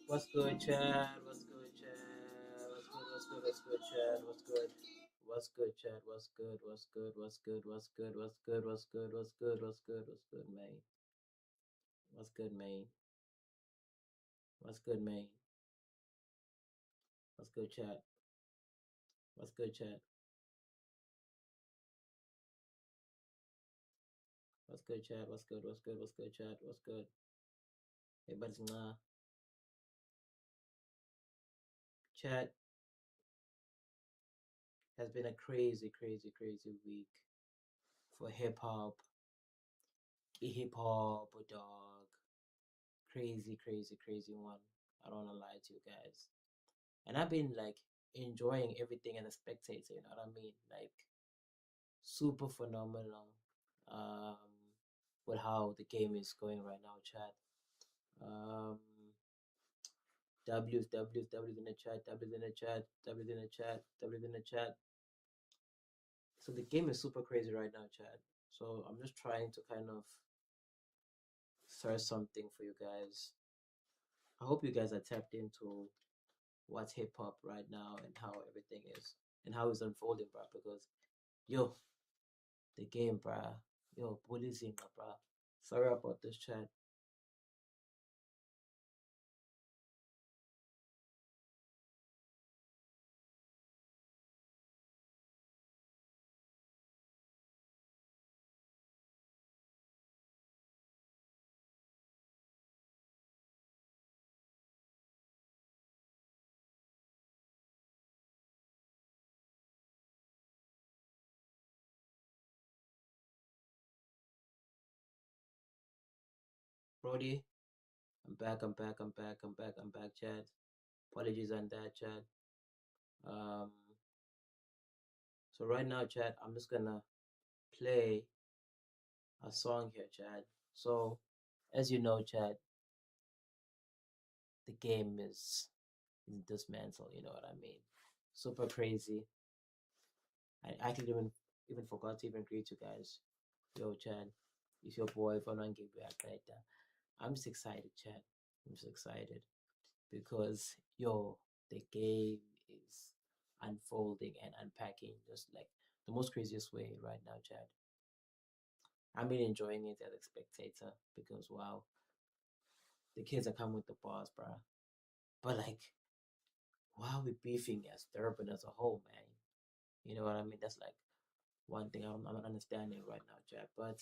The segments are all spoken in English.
What's good, Chad? What's good, Chad? What's good, Chad? What's good? What's good, Chad? What's good? What's good? What's good? What's good? What's good? What's good? What's good? What's good? What's good, man? What's good, man? What's good, man? What's good, Chad? What's good, Chad? What's good, Chad? What's good? What's good? What's good, Chad? What's good? Everybody's Chad has been a crazy, crazy, crazy week for hip hop, dog. Crazy, crazy, crazy one. I don't wanna lie to you guys. And I've been like enjoying everything as a spectator, you know what I mean? Like super phenomenal um with how the game is going right now, chat. Um W's in the chat, W's in the chat, W's in the chat, W's in the chat. So the game is super crazy right now, chat. So I'm just trying to kind of search something for you guys. I hope you guys are tapped into what's hip hop right now and how everything is and how it's unfolding, bro. Because yo, the game, bruh. Yo, bullying, bruh. Sorry about this chat. Brody, I'm back, I'm back, I'm back, I'm back, I'm back, chat. Apologies on that, chat. Um, so right now, chat, I'm just gonna play a song here, chat. So, as you know, chat, the game is dismantled, you know what I mean? Super crazy. I actually even forgot to even greet you guys. Yo, chat, it's your boy, Fernand Gabriel Alcaida. I'm just excited, chat. I'm just excited because yo, the game is unfolding and unpacking just like the most craziest way right now, Chad. I've been enjoying it as a spectator because wow, the kids are coming with the bars, bruh. But like, why are we beefing as Durban as a whole, man? You know what I mean? That's like one thing I'm not understanding right now, Chad. But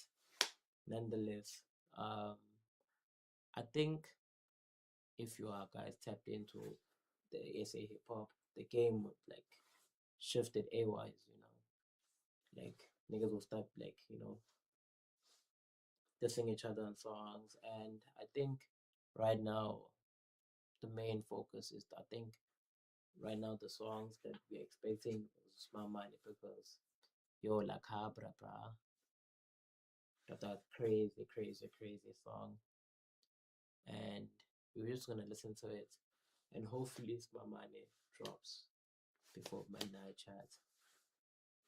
nonetheless, um, I think if you are guys tapped into the SA hip hop, the game would like shifted A-wise, you know. Like niggas will start like, dissing each other on songs. And I think right now the main focus is I think right now the songs that we're expecting is my money because yo La Cabra bruh. That's a crazy, crazy, crazy song. And we're just gonna listen to it and hopefully it's my money drops before midnight chat.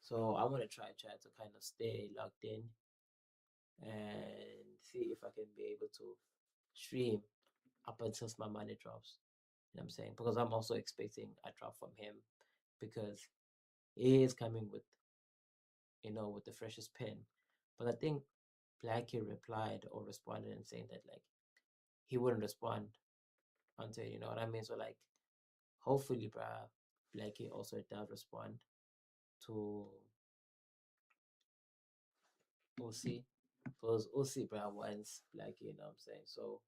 So I wanna try chat to kind of stay locked in and see if I can be able to stream up until my money drops. You know what I'm saying? Because I'm also expecting a drop from him because he is coming with, with the freshest pen. But I think Blackie replied or responded and saying that like he wouldn't respond until you know what I mean. So like hopefully, bruh, Blackie also does respond to OC because OC, bruh, wants Blackie. You know what I'm saying? So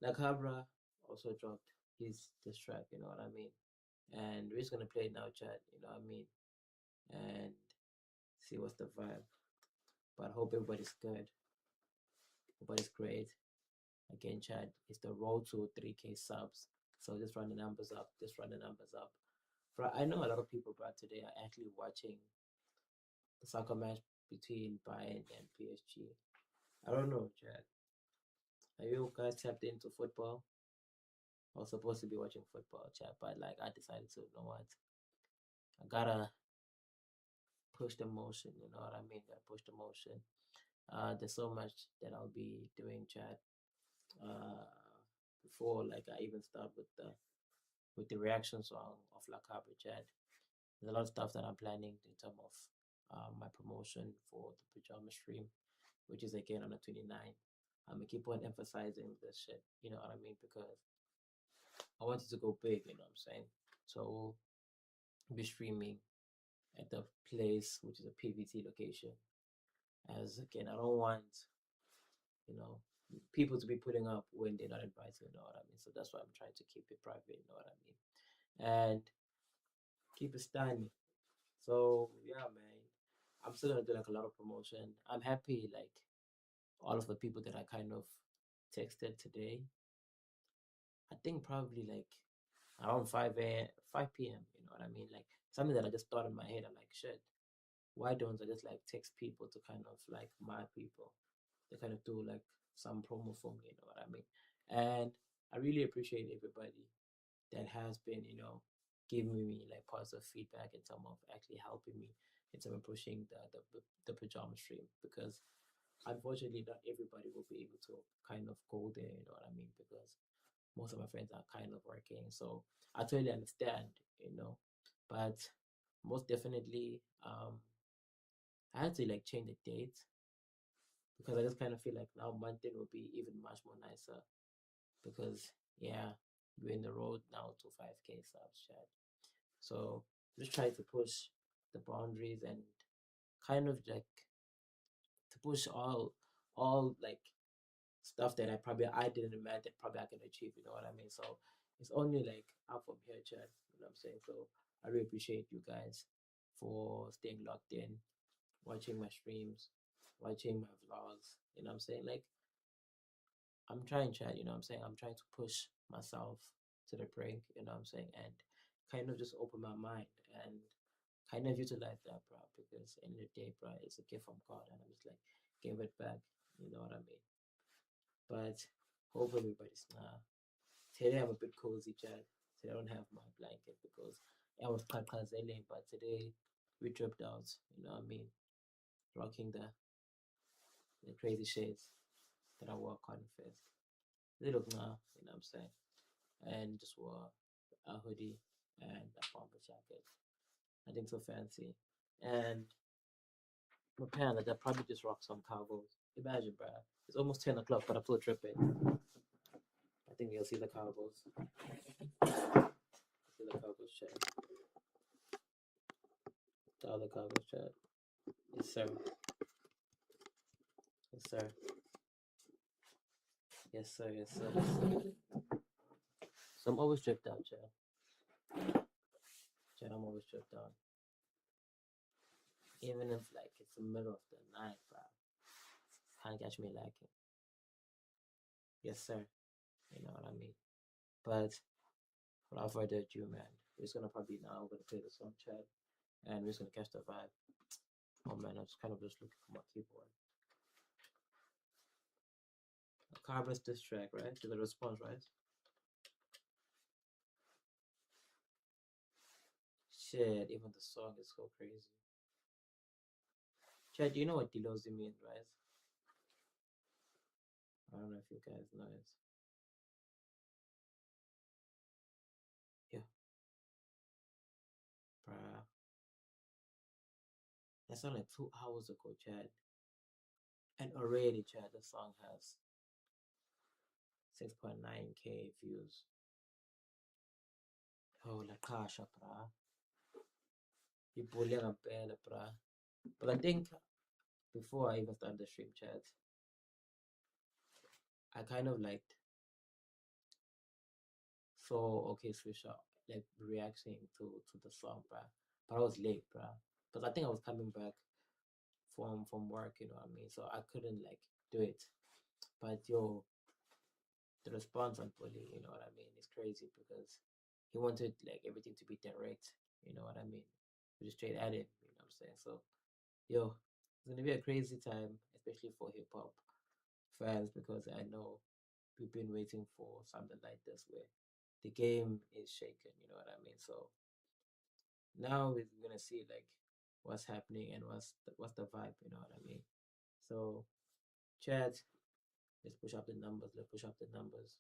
Nakabra also dropped his diss track. You know what I mean? And we're just gonna play it now, chat. You know what I mean? And see what's the vibe. But I hope everybody's good. Everybody's great. Again, chat, it's the road to 3K subs. So just run the numbers up. Just run the numbers up. But I know a lot of people, bro, today are actually watching the soccer match between Bayern and PSG. I don't know, chat. Are you guys tapped into football? I was supposed to be watching football, chat, but like I decided to, you know what? I gotta push the motion, you know what I mean? Gotta push the motion. There's so much that I'll be doing, chat. Uh, before like I even start with the reaction song of La Cabra Chat. There's a lot of stuff that I'm planning in terms of my promotion for the pajama stream, which is again on the 29th. I'm gonna keep on emphasizing this shit, you know what I mean? Because I want it to go big, you know what I'm saying? So we'll be streaming at the place, which is a PVT location. As again, I don't want, you know, people to be putting up when they're not invited, you know what I mean? So that's why I'm trying to keep it private, you know what I mean? And keep it stylish. So yeah, man, I'm still gonna do like a lot of promotion. I'm happy, like all of the people that I kind of texted today. I think probably like around 5 p.m. You know what I mean? Like something that I just thought in my head. I'm like, shit, why don't I just like text people to kind of like my people to kind of do like some promo for me? You know what I mean? And I really appreciate everybody that has been, you know, giving me like positive feedback in terms of actually helping me in terms of pushing the pajama stream, because unfortunately not everybody will be able to kind of go there, you know what I mean? Because most of my friends are kind of working. So I totally understand, you know. But most definitely, I had to like change the date because I just kind of feel like now Monday will be even much more nicer because yeah, we're in the road now to 5K subs, chat. So just try to push the boundaries and kind of like to push all like stuff that I didn't imagine that probably I can achieve, you know what I mean? So it's only like up from here, chat, you know what I'm saying? So I really appreciate you guys for staying locked in, watching my streams, watching my vlogs, you know what I'm saying? Like I'm trying, chat, you know what I'm saying? I'm trying to push myself to the brink, you know what I'm saying? And kind of just open my mind and kind of utilize that, bro, because in the day, bro, it's a gift from God and I'm just like give it back, you know what I mean? But hope everybody's now. Today I'm a bit cozy, chat. Today I don't have my blanket because I was kakazele, but today we dripped out, you know what I mean? Rocking the crazy shades that I wore on first. They look now, you know what I'm saying? And just wore a hoodie and a bomber jacket. I think so fancy. And my pants, like I probably just rock some cargos. Imagine, bro. It's almost 10 o'clock, but I'm still dripping. I think you'll see the cargos. See the cargos, chat. The other cargos, chat. Yes, sir. Yes, sir. Yes, sir. Yes, sir. Yes, sir. So I'm always dripped out, chat. Chat, I'm always dripped out. Even if like it's the middle of the night, bro. Can't catch me lacking. Yes, sir. You know what I mean? But without further ado, man, we're just gonna probably now we're gonna play the song, chat, and we're just gonna catch the vibe. Oh man, I'm just kind of just looking for my keyboard. Carver's diss track, right? To the response, right? Shit, even the song is so crazy. Chad, do you know what Dilozi means, right? I don't know if you guys know it. Yeah, bruh. That's not like 2 hours ago, Chad. And already, Chad, the song has 6.9K views. Oh, la kasha, bruh. You bullying a bell, bruh. But I think before I even started the stream, Chad, I kind of like saw okay Swisher like reacting to the song, bruh. But I was late, bruh. Because I think I was coming back from work, you know what I mean? So I couldn't like do it. But yo, the response on Bully, you know what I mean, is crazy because he wanted like everything to be direct, you know what I mean? Just straight at him, you know what I'm saying? So yo, it's gonna be a crazy time, especially for hip hop fans, because I know we've been waiting for something like this where the game is shaken, you know what I mean? So now we're gonna see like what's happening and what's the vibe, you know what I mean? So Chad, let's push up the numbers. Let's push up the numbers.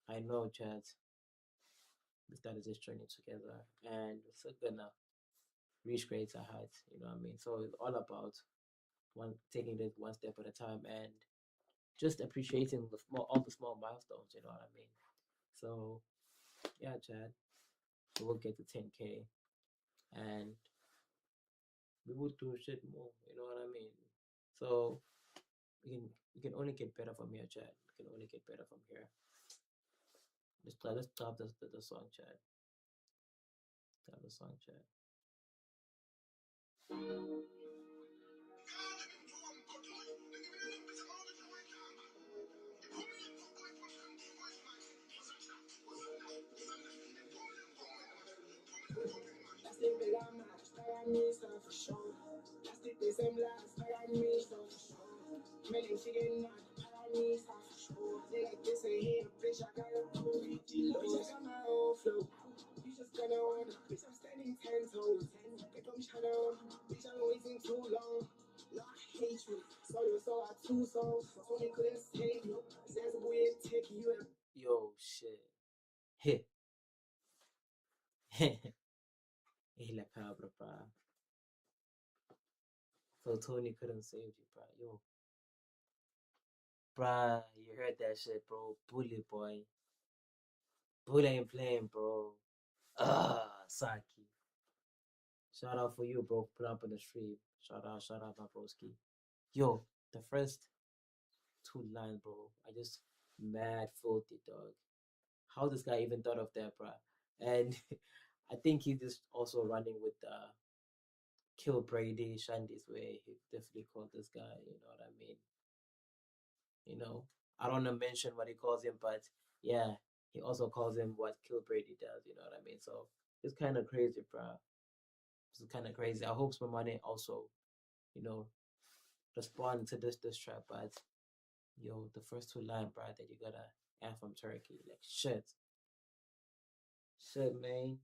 I know, Chad, we started this journey together, and we're still gonna reach greater heights. You know what I mean? So it's all about one taking it one step at a time and just appreciating all the small milestones. You know what I mean? So yeah, Chad, we will get to 10K, and we will do shit more. You know what I mean? So we can only get better from here, Chad. We can only get better from here. Let's stop the song, Chad. Stop the song, Chad. Yo, shit. Heh. He la cabra, bro. So Tony couldn't save you, bro. Yo, bruh, you heard that shit, bro. Bully boy. Bully ain't playing, bro. Saki. Shout out for you, bro. Put up on the stream. Shout out, my broski. Yo, the first two lines, bro. I just mad filthy, dog. How this guy even thought of that, bro? And I think he just also running with Kill Brady, Shandy's way. He definitely called this guy, you know what I mean? You know, I don't want to mention what he calls him, but yeah, he also calls him what Kill Brady does, you know what I mean? So it's kind of crazy, bro. It's kind of crazy. I hope some money also, you know, respond to this trap, but yo, the first two line, bro, that you gotta add from Turkey, like shit, man.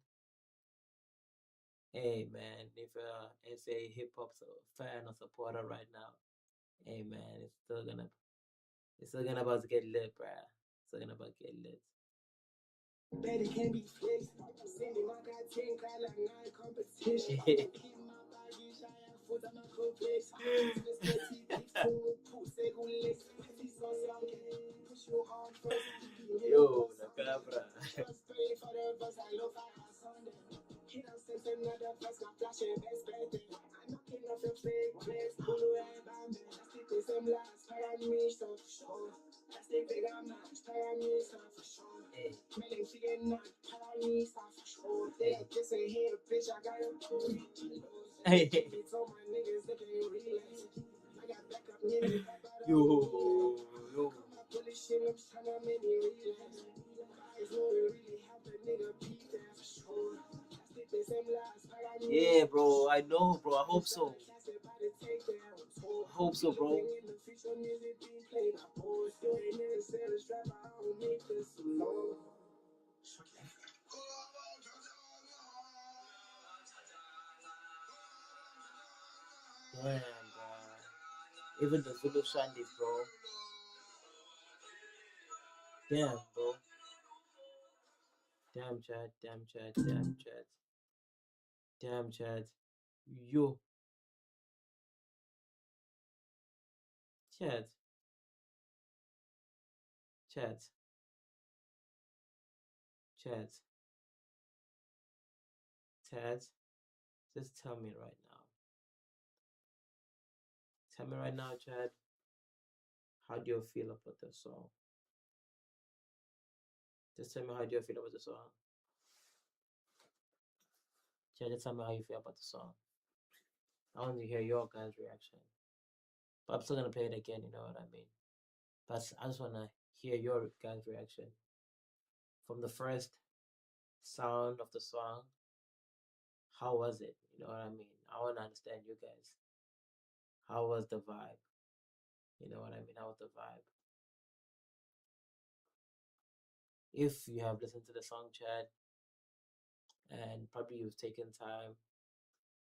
Hey, man, if it's a hip hop fan or supporter right now, hey, man, it's still gonna about to get lit, bro. It's still gonna about to get lit. Betty can be flexed. Cindy my God, 10 like 9 competition. Yo, la cabra. Hey. Yo, yo. Yeah, bro. I know, bro. I hope so. I hope so, bro. Damn, bro. Even the Zulu Shandies, bro. Damn, bro. Damn, Chad. Damn, Chad. Damn, Chad. Damn, Chad. Yo, Chad. Chad. Chad. Chad. Just tell me right now. Tell me right now, Chad. How do you feel about the song? Just tell me how do you feel about the song. Chad, just tell me how you feel about the song. I want to hear your guys' reaction. But I'm still gonna play it again, you know what I mean? But I just wanna hear your guys' reaction. From the first sound of the song, how was it? You know what I mean? I wanna understand you guys. How was the vibe? You know what I mean? How was the vibe? If you have listened to the song, Chad, and probably you've taken time,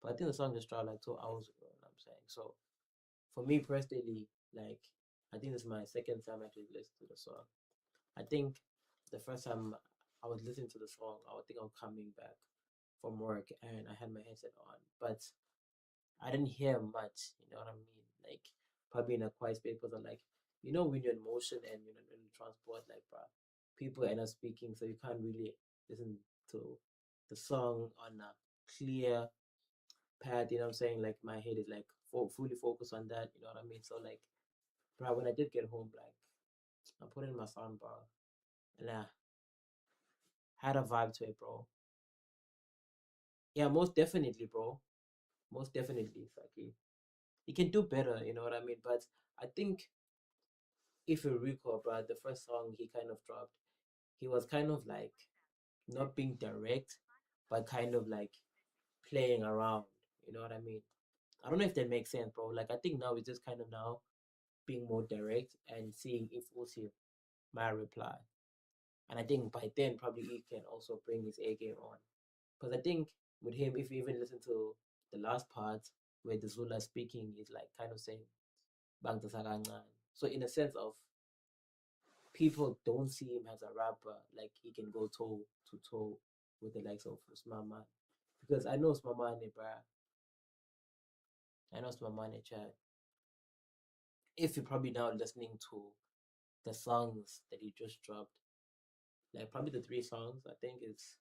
but I think the song just dropped like 2 hours ago, you know what I'm saying? So for me personally, like I think this is my second time actually listening to the song. I think the first time I was listening to the song, I would think I'm coming back from work and I had my headset on, but I didn't hear much. You know what I mean? Like probably in a quiet space, because I'm like, when you're in motion and you're in transport, like, bruh, people are not speaking, so you can't really listen to the song on a clear pad. You know what I'm saying? Like my head is like fully focused on that. You know what I mean? So like, bro, when I did get home, like I put in my soundbar and I had a vibe to it, bro. Yeah, most definitely, bro. Most definitely, Saki. He can do better, you know what I mean? But I think if you recall, bro, the first song he kind of dropped, he was kind of like not being direct, but kind of like playing around. You know what I mean? I don't know if that makes sense, bro. Like I think now it's just kind of now being more direct and seeing if Uzi might reply. And I think by then probably he can also bring his A game on. Because I think with him, if you even listen to the last part where the Zula speaking, is like kind of saying Bang Kancane. So in a sense of people don't see him as a rapper, like he can go toe to toe with the likes of Usman. Because I know Usmamane, bruh. I know Usmamane, Chad. If you're probably now listening to the songs that he just dropped, like probably the three songs, I think it's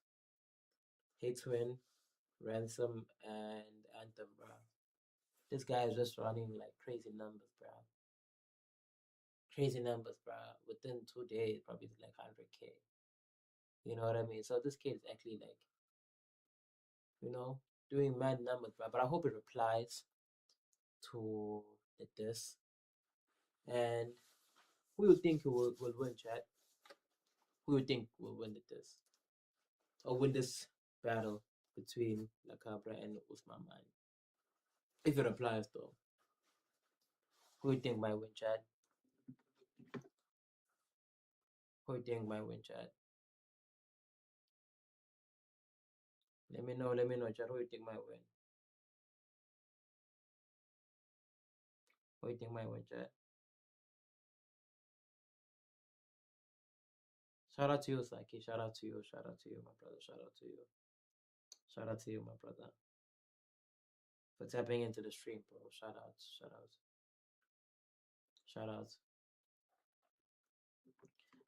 Hey Twin, Ransom, and Anthem, bruh. This guy is just running like crazy numbers, bruh. Crazy numbers, bruh. Within 2 days, probably like 100K. You know what I mean? So this kid is actually like, you know, doing mad numbers, bruh. But I hope it replies to the diss. And who you think will win, chat? Who you think will win the diss? Or win this battle between La Cabra and Usman Man? If it applies though. Who you think might win, chat? Who you think might win, chat? Let me know, chat. Who you think might win? Who you think might win, chat? Shout out to you, Saki. Shout out to you. Shout out to you, my brother. Shout out to you. Shout out to you, my brother. For tapping into the stream, bro. Shout out. Shout out. Shout out.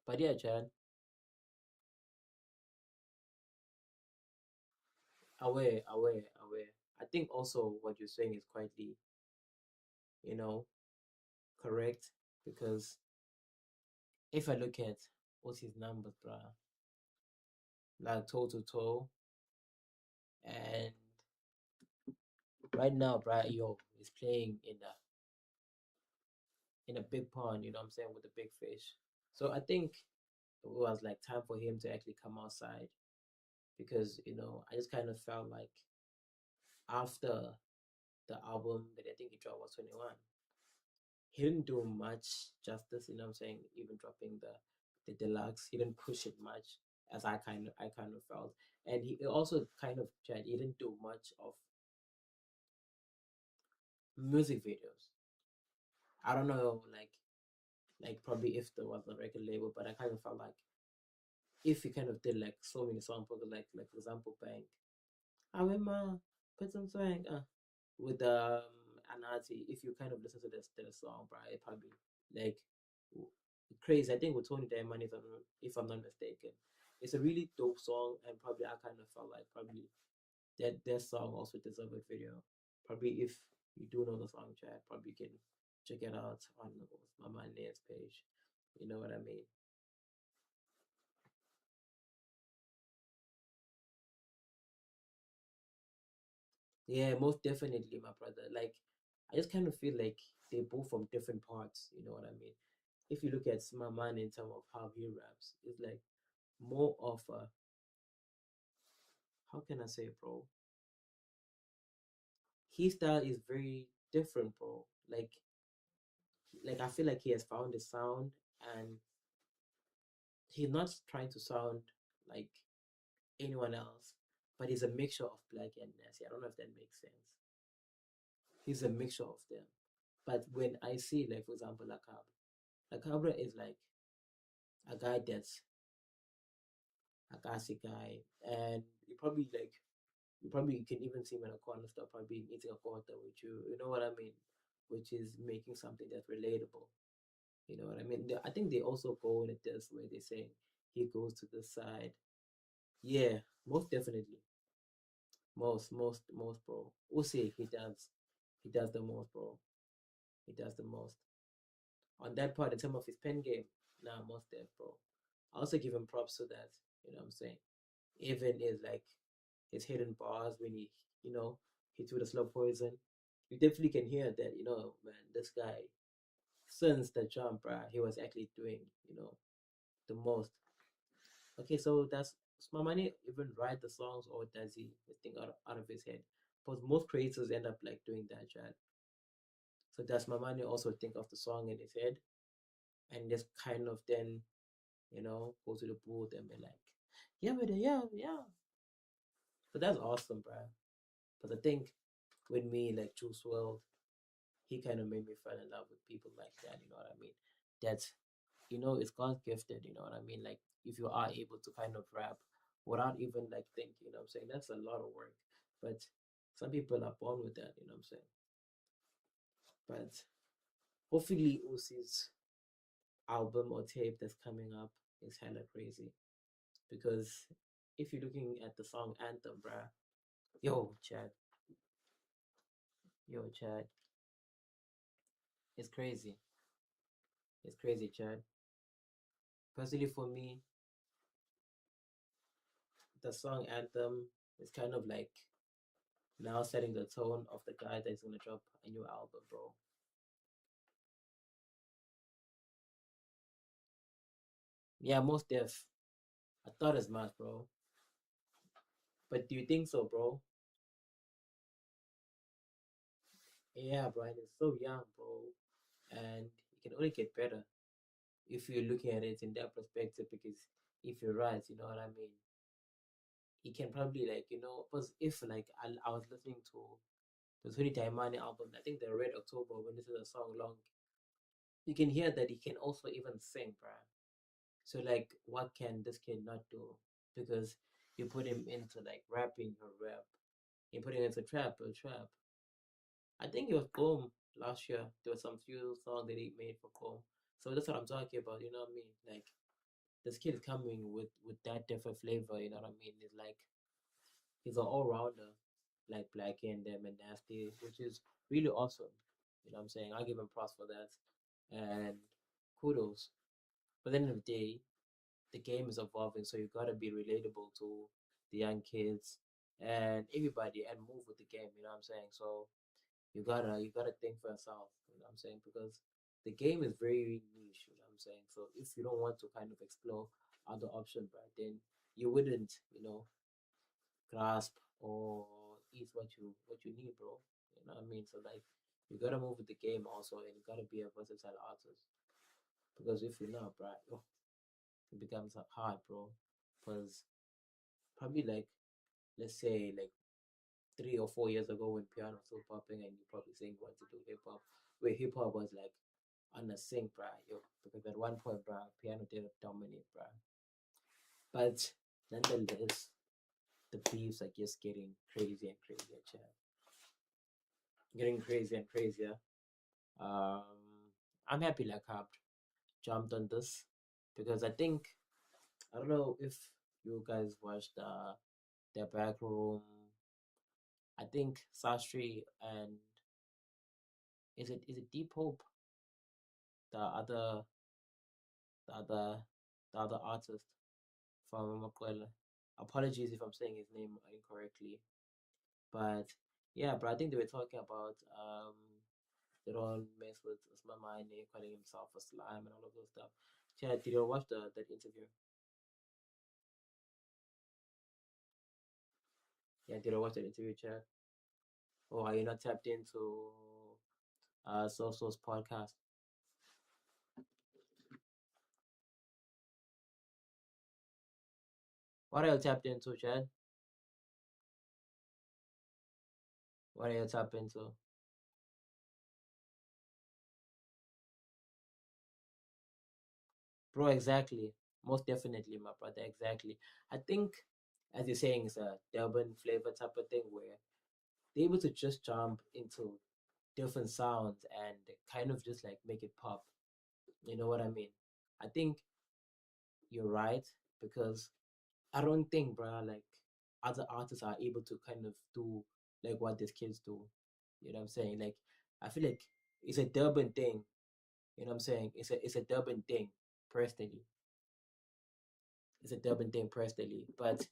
But yeah, Chad. Aware. I think also what you're saying is quietly, you know, correct. Because if I look at what's his numbers, bruh, like toe to toe, and right now, bruh, yo, he's playing in a big pond, you know what I'm saying, with a big fish. So I think it was like time for him to actually come outside because I just kind of felt like after the album that I think he dropped was 21, he didn't do much justice. You know what I'm saying? Even dropping the deluxe, he didn't push it much as I kind of felt, and he also kind of tried. He didn't do much of music videos. I don't know, like probably if there was a record label, but I kind of felt like if he kind of did like so many songs, like for example, Bank, I remember put some swag with Anati. If you kind of listen to this song, bro, it probably like w- crazy. I think with Tony Diamond, if I'm not mistaken, it's a really dope song, and probably I kind of felt like probably that song also deserves a video. Probably if you do know the song, chat, probably you can check it out on my man's page. You know what I mean? Yeah, most definitely, my brother. Like, I just kind of feel like they're both from different parts. You know what I mean? If you look at Man in terms of how he raps, it's like more of a, how can I say, bro? His style is very different, bro. Like I feel like he has found his sound, and he's not trying to sound like anyone else, but he's a mixture of black and nasty. I don't know if that makes sense. He's a mixture of them. But when I see, like, for example, La Cabra is like a guy that's Akasi guy, and you probably can even see him in a corner store, probably eating a quarter with you. You know what I mean? Which is making something that's relatable. You know what I mean? I think they also go in it this way. They say he goes to the side. Yeah, most definitely. Most, bro. Usyk, he does the most, bro. He does the most on that part in terms of his pen game. Nah, most def, bro. I also give him props to that. You know what I'm saying? Even is like his hidden bars when he, you know, hits with a slow poison. You definitely can hear that. Man, this guy since the jump, bruh, he was actually doing, the most. Okay, so does Smamani even write the songs or does he just think out of his head? Because most creators end up like doing that, Chad. So does Mamani also think of the song in his head and just kind of then, go to the booth and be like, yeah, but yeah, yeah. So that's awesome, bruh. Because I think with me, like Juice WRLD, he kind of made me fall in love with people like that. You know what I mean? That's it's God gifted. You know what I mean? Like if you are able to kind of rap without even like thinking, I'm saying that's a lot of work. But some people are born with that. I'm saying. But hopefully, Uzi's album or tape that's coming up is hella crazy because if you're looking at the song Anthem, bruh, yo, Chad, yo, Chad, it's crazy. It's crazy, Chad. Personally, for me, the song Anthem is kind of like now setting the tone of the guy that's gonna drop a new album, bro. Yeah, most def. I thought as much, bro. But do you think so, bro? Yeah, Brian is so young, bro, and it can only get better if you're looking at it in that perspective. Because if you're right, you know what I mean. He can probably like because if like I was listening to the Tony Taimani album, I think the Red October when this is a song long, you can hear that he can also even sing, bruh. So like, what can this kid not do? Because you put him into like rapping or rap, you put him into trap or trap. I think it was Boom last year. There was some few songs that he made for Boom. So that's what I'm talking about. You know what I mean? Like this kid is coming with that different flavor. You know what I mean? It's like he's an all rounder, like Black and them and Nasty, which is really awesome. You know what I'm saying? I give him props for that, and kudos. But at the end of the day, the game is evolving, so you gotta be relatable to the young kids and everybody, and move with the game. You know what I'm saying? So you gotta think for yourself. You know what I'm saying? Because the game is very niche. You know what I'm saying? So if you don't want to kind of explore other options, right, then you wouldn't, grasp or eat what you need, bro. You know what I mean? So like you gotta move with the game also, and you gotta be a versatile artist. Because if you're not, bro, it becomes hard, bro. Because probably like let's say like 3 or 4 years ago when piano was still popping and you probably saying you want to do hip hop, where hip hop was like on a sync, bro. Yo, because at one point, bro, piano did dominate, bro. But nonetheless, the beefs are just getting crazier and crazier, Chad. Getting crazier and crazier. Um, I'm happy like I've jumped on this because I don't know if you guys watched the back room. I think Sastri and is it Deep Hope, the other the other the other artist from Makwela. Apologies if I'm saying his name incorrectly, but yeah, but I think they were talking about they don't mess with Usman Maine calling himself a slime and all of those stuff. Yeah, did you watch that interview? Yeah, did you watch that interview, Chad? Or are you not tapped into Soul's podcast? What are you tapped into, Chad? What are you tapped into? Bro, exactly. Most definitely, my brother. Exactly. I think, as you're saying, it's a Durban flavor type of thing where they're able to just jump into different sounds and kind of just like make it pop. You know what I mean? I think you're right because I don't think, bro, like other artists are able to kind of do like what these kids do. You know what I'm saying? Like I feel like it's a Durban thing. You know what I'm saying? It's a Durban thing, personally. It's a Durban thing, personally. But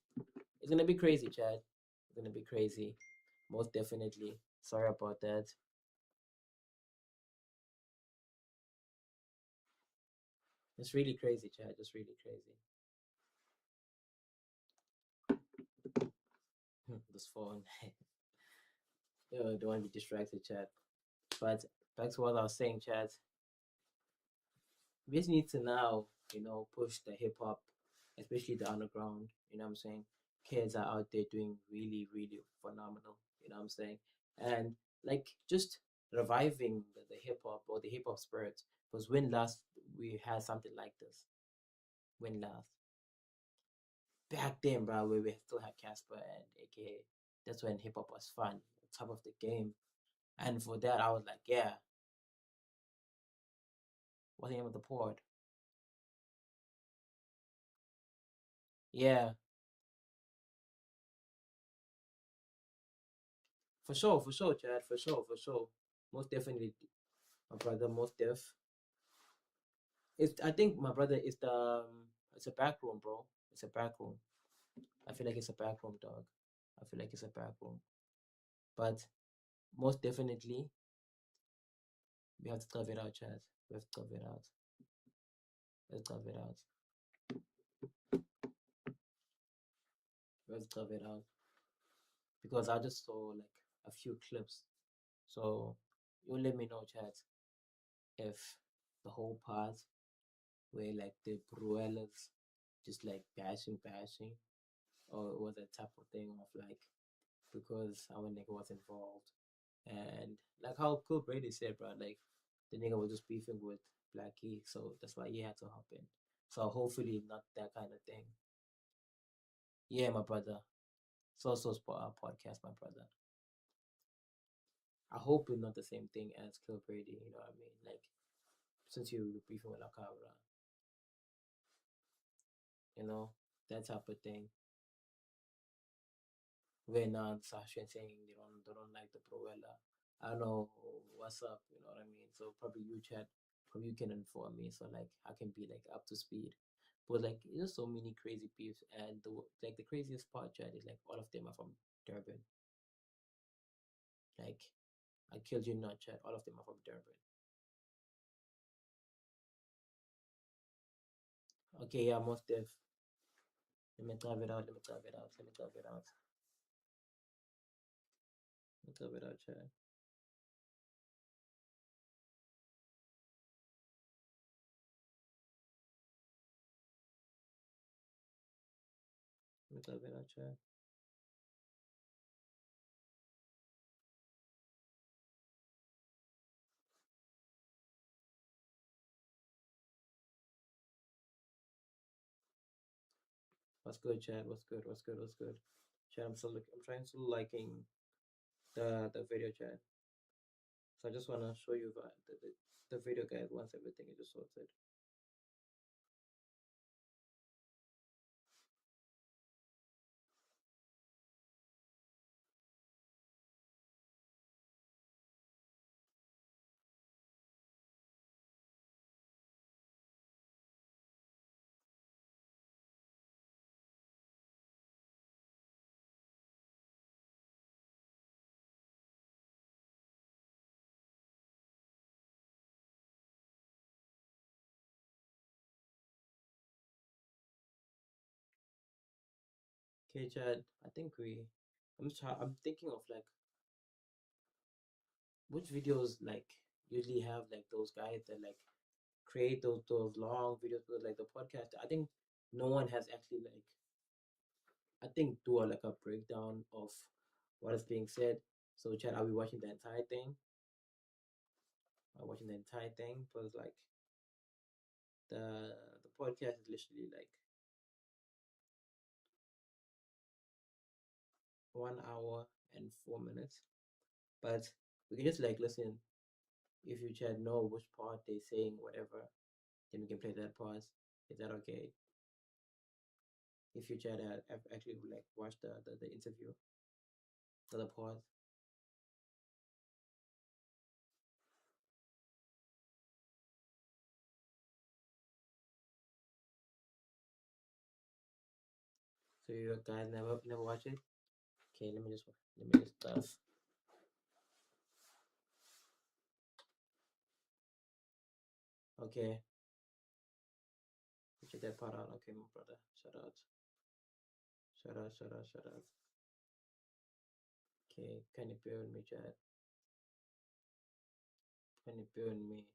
it's gonna be crazy, Chad. It's gonna be crazy, most definitely. Sorry about that. It's really crazy, Chad. It's really crazy. This phone. Yo, don't want to be distracted, Chad. But back to what I was saying, Chad. We just need to now, push the hip hop, especially the underground. You know what I'm saying? Kids are out there doing really, really phenomenal. You know what I'm saying? And like just reviving the hip hop or the hip hop spirit. Because when last we had something like this? When last? Back then, bro, where we still had Casper and AKA. That's when hip hop was fun, top of the game. And for that, I was like, yeah, what's the name of the port? Yeah, for sure, Chad, for sure, for sure. Most definitely, my brother, most def. It's I think my brother is it's a back room, bro. It's a back room. I feel like it's a back room, dog. I feel like it's a back room. But most definitely, we have to tough it out, Chad. We have to tough it out. Let's tough it out. Let's tough it out. Because I just saw like a few clips. So you let me know, Chad, if the whole part where like the Bruellas just like bashing, or it was a type of thing of like because our nigga was involved. And like how Cool Brady said, bro, like the nigga was just beefing with Black Key, so that's why he had to hop in. So hopefully not that kind of thing. Yeah, my brother. So podcast, my brother. I hope it's not the same thing as Kill Brady. You know what I mean? Like since you were beefing with Lakabra, you know that type of thing. When Sasha saying they don't like the Proella. I don't know what's up, you know what I mean? So probably you chat, probably you can inform me so like I can be like up to speed. But like there's so many crazy beefs and the craziest part chat is like all of them are from Durban. Like I killed you not chat, all of them are from Durban. Okay, yeah, most def. Let me type it out, let me type it out, let me type it out. Let me type it out, chat. Let me type it out, chat. What's good, chat? What's good? What's good? What's good? Chat, I'm trying to liking the video chat. So I just wanna show you the video guide once everything is just sorted. Okay, Chad. I think I'm thinking of like which videos like usually have like those guys that like create those long videos because like the podcast. I think no one has actually like I think do like a breakdown of what is being said. So Chad, are we watching the entire thing? Are we watching the entire thing? Because like the podcast is literally like 1 hour and 4 minutes. But we can just like listen. If you chat know which part they're saying, whatever, then we can play that pause. Is that okay? If you chat have actually like watched the interview, the pause. So you guys never watch it? Okay, let me just stuff. Okay, check that part out. Okay, my brother. Shout out. Shout out, shout out, shout out. Okay, can you bear with me, chat? Can you bear with me?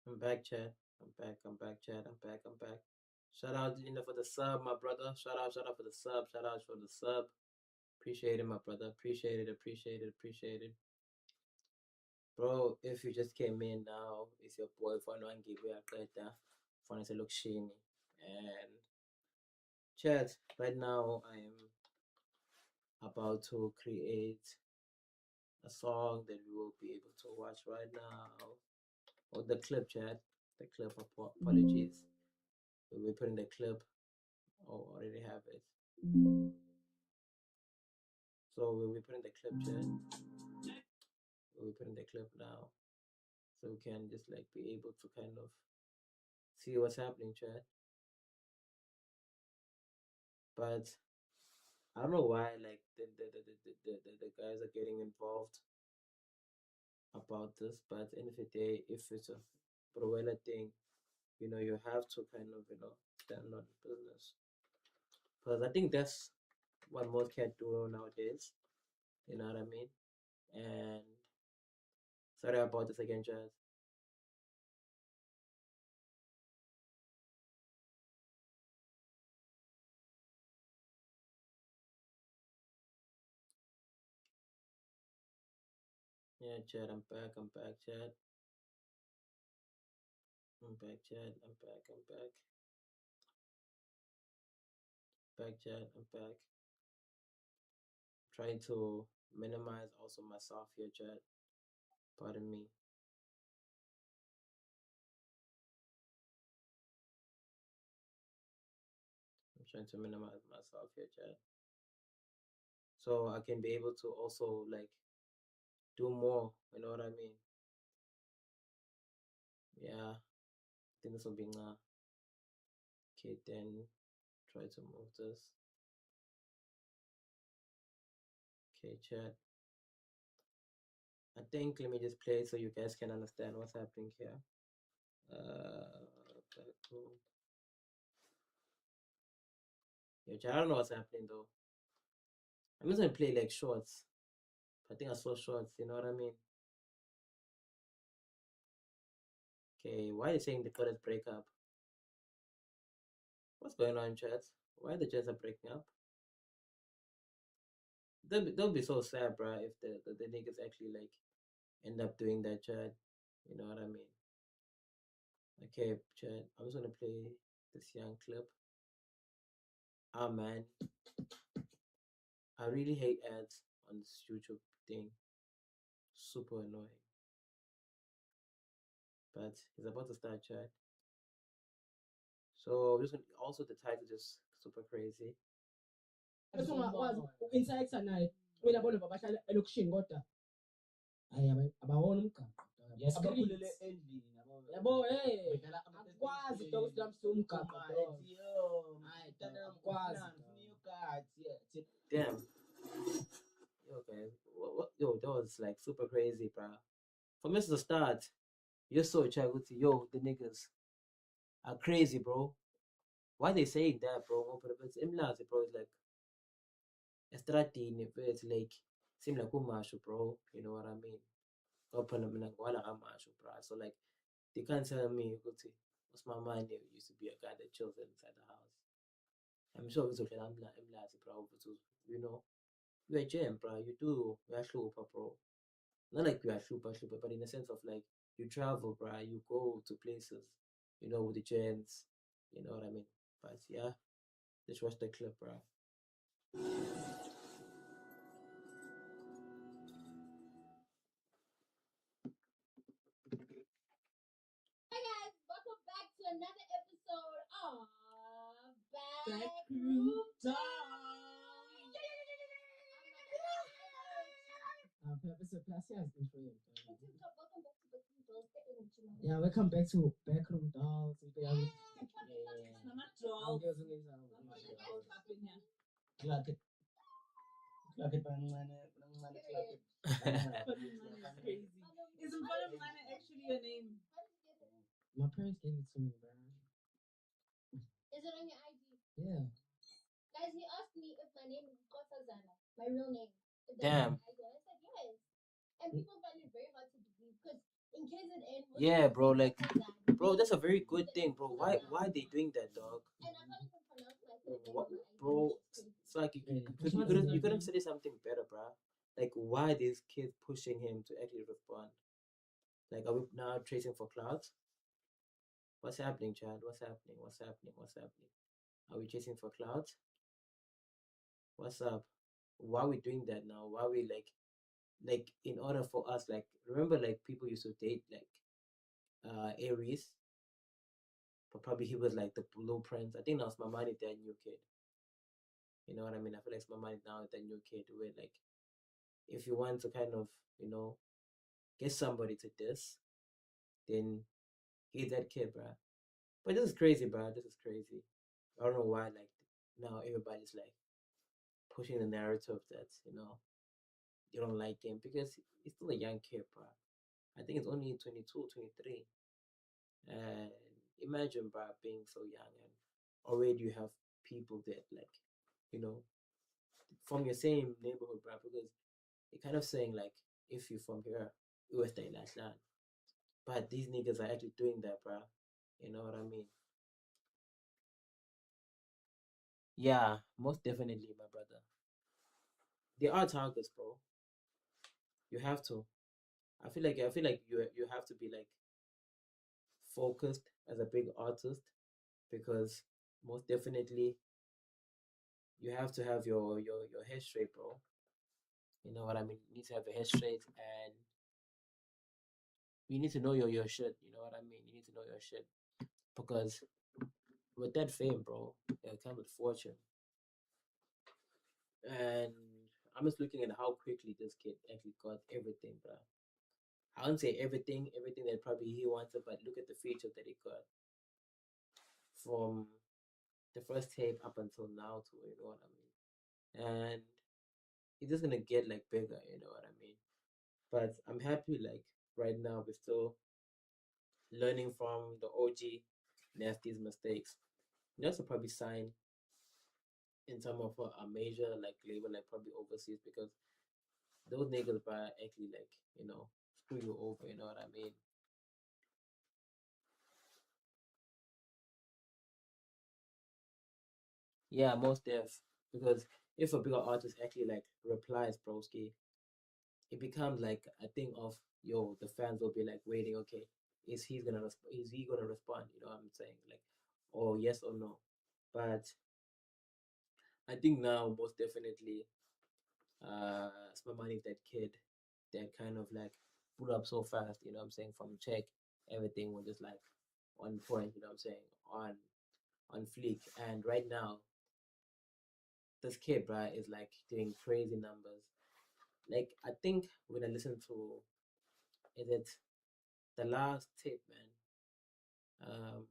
I'm back, chat. I'm back. I'm back, chat. I'm back. I'm back. Shout out, for the sub, my brother. Shout out for the sub. Shout out for the sub. Appreciate it, my brother. Appreciate it. Appreciate it. Appreciate it. Bro, if you just came in now, it's your boy Fanwangi Beaketa, Fanese Lokshini. And chat, right now I am about to create a song that we will be able to watch right now. Or the clip, chat. The clip, apologies. We'll be putting the clip. Oh, I already have it. So we'll be putting the clip, chat. We'll be putting the clip now. So we can just like be able to kind of see what's happening, chat. But I don't know why like the guys are getting involved about this, but at the end of the day, if it's a Bruella thing, you have to kind of, stand on business. Because I think that's what most cats do nowadays. You know what I mean? And sorry about this again, Jazz. Yeah, Chad, I'm back. I'm back, Chad. I'm back, Chad. I'm back. I'm back. Back, Chad. I'm back. Trying to minimize also myself here, Chad. Pardon me. I'm trying to minimize myself here, Chad. So I can be able to also like do more. You know what I mean? Yeah. I think this will be okay. Then try to move this. Okay, Chad. I think let me just play it so you guys can understand what's happening here. Okay, cool. Yeah, Chad, I don't know what's happening though. I'm just gonna play like shorts. I think I saw shorts. You know what I mean? Okay, why are you saying the Codes break up? What's going on, Chad? Why the Jets are breaking up? They'll be so sad, bro, if the niggas actually like end up doing that, Chad. You know what I mean? Okay, Chad. I'm just gonna play this young clip. Ah, man, I really hate ads on this YouTube thing. Super annoying. But it's about to start, Chad. So just also the title just super crazy. ungakwazi uku-interacta naye kumele abone babahlala elokishini kodwa hayi abawona umgaqo abakhulele endlini yabo akwazi dog ukuthi umgaqo Damn. Yo, guys. Yo, that was like super crazy, bro. From just the start, you saw Chaguti, yo, the niggas are crazy, bro. Why they saying that, bro? But it's imlazi, bro. It's like estradini, it's like seem like umashu, bro. You know what I mean? Open up like wala amashu, bro. So like they can't tell me, Guti, what's my mind? Used to be a guy that chills inside the house. I'm sure it's okay. I'm imlazi, bro. But you know, you're a gem, bro. You do, you're super, bro. Not like you are super, super, but in the sense of like you travel, bro. You go to places, you know, with the gents. You know what I mean? But yeah, just watch the clip, bro. Hey guys, welcome back to another episode of Backroom Talk. Purpose of class has been for you. Yeah, welcome back to Backroom Dolls. Clock it, crazy. Isn't Mane actually your name? My parents gave it to me, bro. Is it on your ID? Yeah. Guys, he asked me if my name is Kotazana, my real name. If that's Damn. my ID. I said yes. And people find it very hard to believe because in KZN, Yeah, bro. Like, bro, that's a very good thing, bro. Why they doing that, dog? And I can't even pronounce my third name What, on my ID. bro? It's like you couldn't say something better, bro. Like, why these kids pushing him to actually respond? Like, are we now tracing for clouds? What's happening, Chad? What's happening? What's happening? What's happening? Are we chasing for clouds? What's up? Why are we doing that now? Why are we like in order for us, like, remember, like, people used to date like Aries, but probably he was like the blueprint. I think now it's my money, that new kid. You know what I mean? I feel like it's my money now, that new kid, where like if you want to kind of, you know, get somebody to this, then he's that kid, bruh. But this is crazy, bruh. This is crazy. I don't know why, like, now everybody's like pushing the narrative that, you know, you don't like him because he's still a young kid, bruh. I think it's only 22, 23. And imagine, bruh, being so young and already you have people that, like, you know, from your same neighborhood, bruh, because it kind of saying, like, if you're from here, you will stay in that land. But these niggas are actually doing that, bruh. You know what I mean? Yeah, most definitely, my brother. They are targets, bro. You have to. I feel like you have to be like focused as a big artist because most definitely you have to have your head straight, bro. You know what I mean? You need to have your head straight and you need to know your shit. You know what I mean? You need to know your shit because with that fame, bro, it comes with fortune. And I'm just looking at how quickly this kid actually got everything, bro. I wouldn't say everything that probably he wanted, but look at the features that he got from the first tape up until now, to you know what I mean. And he's just gonna get like bigger, you know what I mean. But I'm happy, like right now, we're still learning from the OG Nasty's mistakes. You also probably sign in some of a major like label, like probably overseas, because those niggas are actually like screw you over. You know what I mean? Yeah, most def. Because if a bigger artist actually like replies broski, it becomes like a thing of yo, the fans will be like waiting, okay, is he gonna respond? You know what I'm saying? Like, or yes or no. But I think now most definitely Smamani, that kid that kind of like blew up so fast, you know what I'm saying, from check, everything was just like on point, you know what I'm saying, on fleek. And right now this kid, bruh, is like doing crazy numbers. Like I think when I listen to is it the last tape, man, um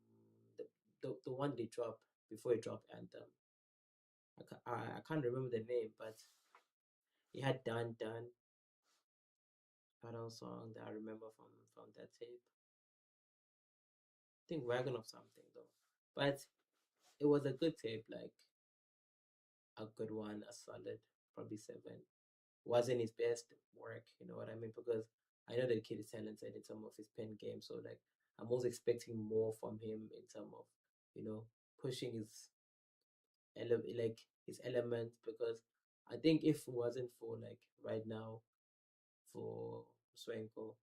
the the one they dropped before it dropped Anthem. I can't remember the name, but he had done battle song that I remember from that tape. I think Wagon of something though. But it was a good tape, like a good one, a solid, probably 7. Wasn't his best work, you know what I mean? Because I know that kid is talented in some of his pen games, so like I'm also expecting more from him in terms of, pushing like his elements because I think if it wasn't for like right now for Swenko,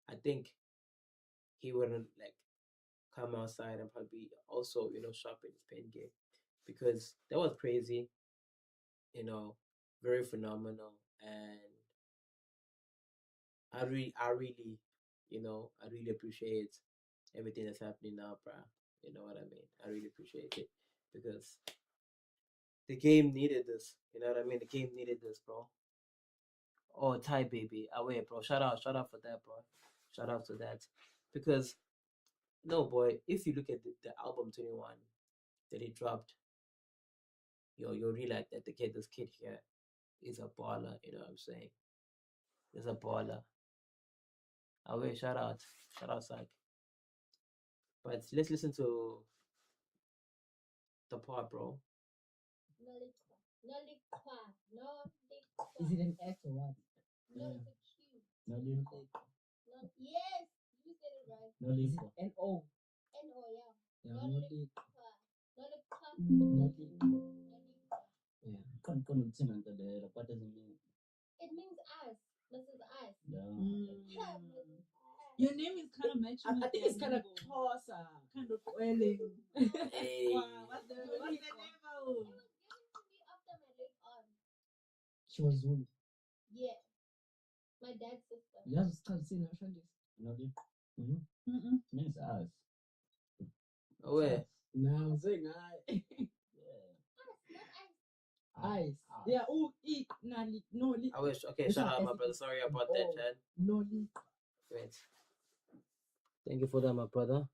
I think he wouldn't like come outside and probably also, sharpen his pen game because that was crazy, you know, very phenomenal. And I really appreciate everything that's happening now, bruh. You know what I mean? I really appreciate it because the game needed this. You know what I mean? The game needed this, bro. Oh, Thai baby, away, bro. Shout out for that, bro. Shout out to that because no, boy. If you look at the album 21 that he dropped, you'll realize that this kid here is a baller. You know what I'm saying? He's a baller. Away, shout out, Sak. But let's listen to the part, bro. Nolikwa. Nolikwa. Nolikwa. Is it an X or what? No, it's a Q. Nolikwa. No, yes, you said it right. Nolikwa. N-O. N-O, yeah. Nolikwa. Nolikwa. Nolikwa. Yeah. What does it mean? It means us. This is us. Yeah. Your name is kind of matching. I think it's kind of closer, kind of welling. Hey. Wow, what's the name? It was given to me after my late aunt. She was Zulu. Yeah, my dad's sister. You have to start saying nationalist. No, means us. Oh, wait. No, I'm saying I. Yeah. Us, not us. Ice. Yeah. Oh, eat. No. I wish. Okay, shout out, my brother. Sorry about that, Chad. No. Wait. Thank you for that, my brother.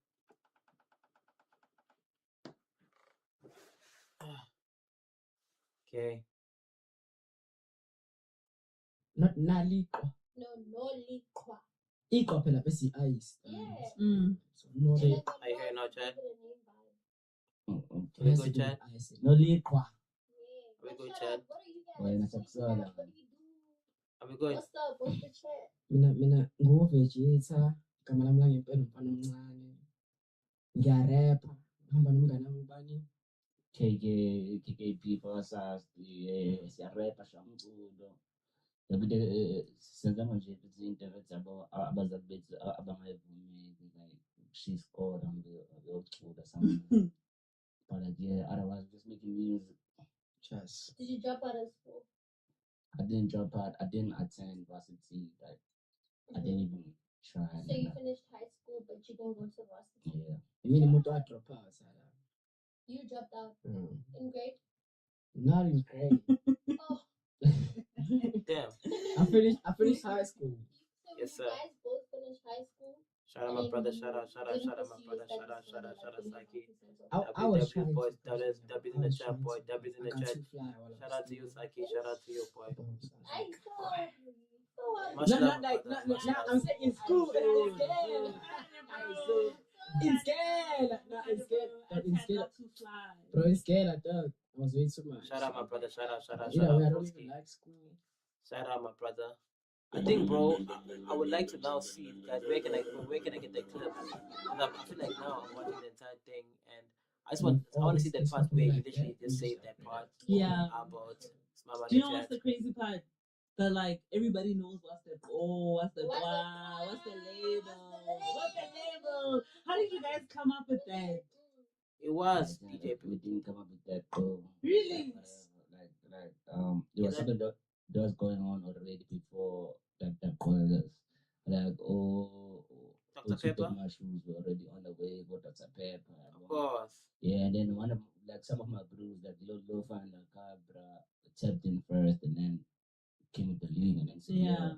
Okay. Not nalikwa. No, nolikwa. Ikwa phela bese ice. Yeah. So no. Are you hearing now, Chad? We go, Chad. Nolikwa. We go, Chad. What are you guys? What do you do? Are we going? What's up? What's the chat? Mina nguvegator. Igama lami langempela umfana omncane. Ngiyarapha. Ngihamba nomngane wami ubani? KKP Pasas, siyarapha shamculo. senza manje izinto zabo abazali bethu abangayivumi like she scored on the old school or something. But like yeah, otherwise just making music. Just. Did you drop out of school? I didn't drop out. I didn't attend varsity. Like I didn't even try. So you finished high school, but you didn't go to varsity. Yeah. You mean you drop out? You dropped out in grade? Not in grade. Oh. Damn. I finished high school. So Yes, you sir. guys both finished high school? Shout out my brother, shout out my brother, shout out Saki. I was WW trying boys, to. W's in the chat, boy, W's in the chat. Shout out to you, Saki, shout out to you, boy. I Not like, I'm saying in school, and I'm scared. In scared. Not in scared. In scared. Bro, in scared, I thought. I was way too much. Shout out my brother, shout out. I don't even like school. Shout out my brother. I think, bro, I would like to now see, guys, where can I get the clip? Because I feel like now I'm watching the entire thing, and I want to see that part where you literally just save that part. Yeah. About Smama. Do you know what's the crazy part? That like everybody knows what's the what's the label? How did you guys come up with that? It was DJ. We didn't come up with that though. Really? There was something that was going on already before that called us. Like Dr. Pepper mushrooms were already on the way. Got Dr. Pepper. Of course. Yeah, and then one of some of my bros like Lofa and Cabra tapped in first, and then came with the link and then said, yeah.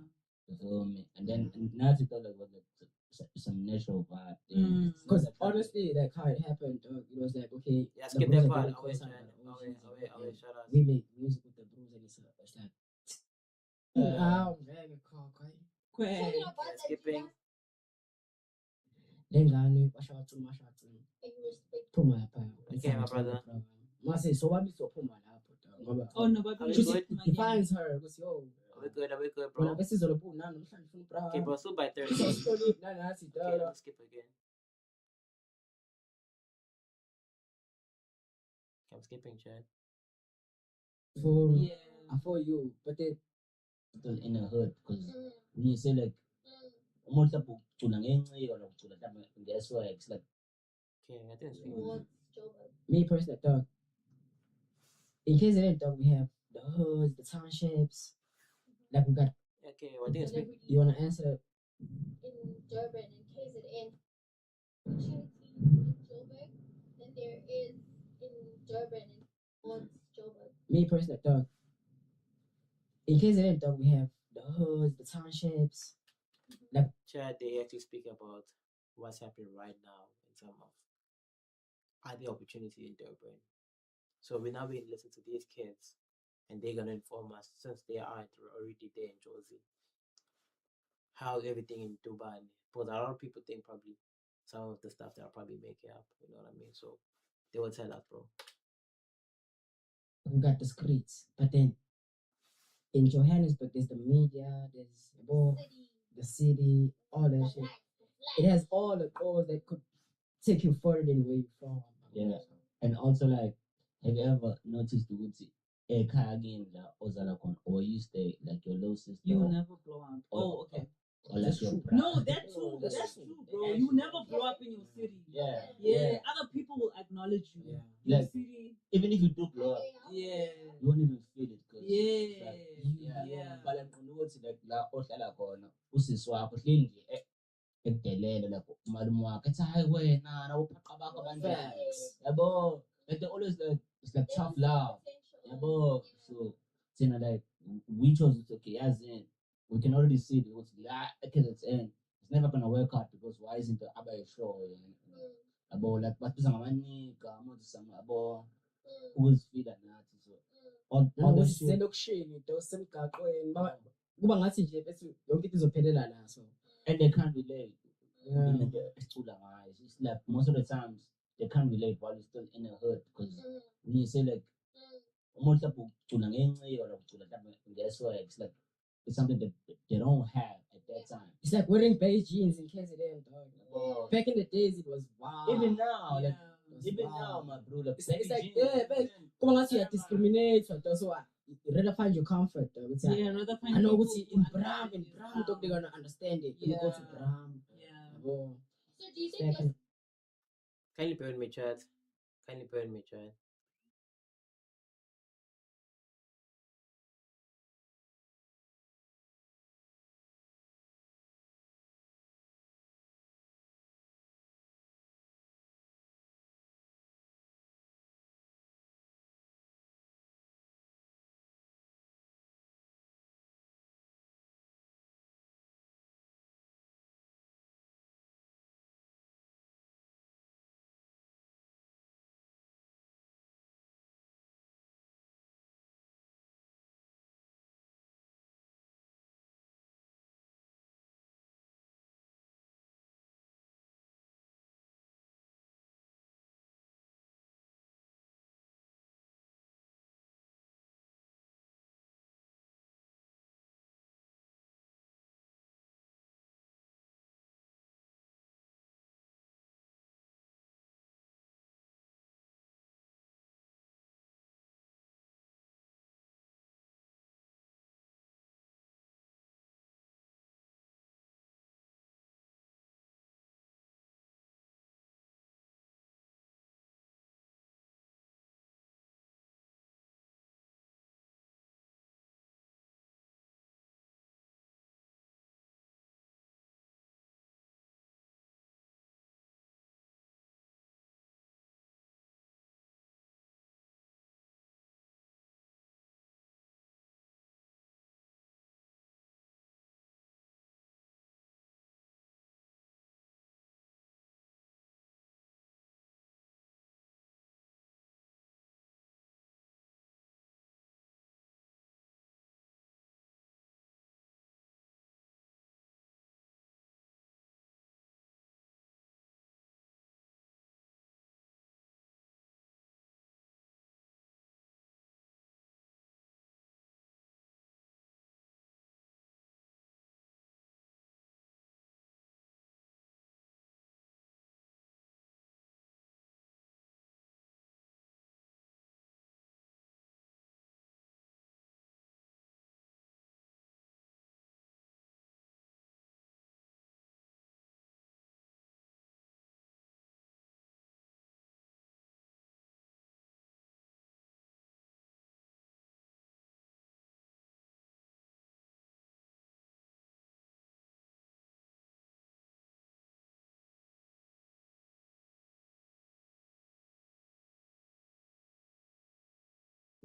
You feel me? And then now to thought like was like some natural vibe. Because honestly, like how it happened, it was like okay. Yeah, skip that part. Away, shout out. We make music with the bros, and it's like. Skipping. Lengane bashatu phuma lapha. Okay, my brother. Mase so what is phuma lapho? Oh no, but he finds her because yo. Are we good, bro? Okay, bro, so by 30. Okay, let's skip again. I'm skipping, Chad. For you, but then still in a hurt because when you say like almost up to that's why it's like okay, I think me personally thought in case I didn't thought we have the hoods, the townships, like we got okay, what do you speak? You wanna answer in Durban in KZN opportunity in Joburg than there is in Durban in Joburg. Me personally thought in case I didn't thought we have the hoods, the townships. Like Chad, they actually speak about what's happening right now in terms of other opportunity in Durban. So we now will listen to these kids and they're gonna inform us since they are already there in Jersey. How everything in Dubai, because a lot of people think probably some of the stuff they're probably making up, you know what I mean? So they will tell us, bro. We got the streets, but then in Johannesburg, there's the media, there's the city, all that shit. It has all the goals that could take you further than where you're from. Yeah, and also like, have you ever noticed the Woodsie? Or you stay like your low sister? You never blow up. Oh, okay. Or like your no, that's true. That's true, bro. You never blow up in your city. Yeah. Other people will acknowledge you. Yeah. Your Like, city. even if you do blow up, yeah, you won't even feel it. Cause yeah. But like on the words like ohlala khona usisi wakho hleli nje edelele lapho umalume wakhe ethi hayi wena na uphaqa bakho kanjani yabo, like they always like it's like tough love yabo. So like we chose it, okay, as in we can already see it was because it's never gonna work out because why isn't the other show about like but some money some about who's feeling that so all the shit kuba ngathi nje bese yonke into izophelela la so and they can't relate. It's like most of the times they can't relate while you're still in a hurt because when you say like that's why it's like it's something that they don't have at that time. It's like wearing beige jeans in KZN, dog. Back in the days it was wow. Even now, now, my bro, it's like yeah, come on, you discriminate, so that's why You rather find your comfort, dog. It's like, Yeah, rather find I know people what's who in understand Bram, you. dog, they're gonna understand it. You go to Yeah. Bram. Yeah. Oh, So do you think second. Kindly bear with me, chat. Kindly bear with me, chat.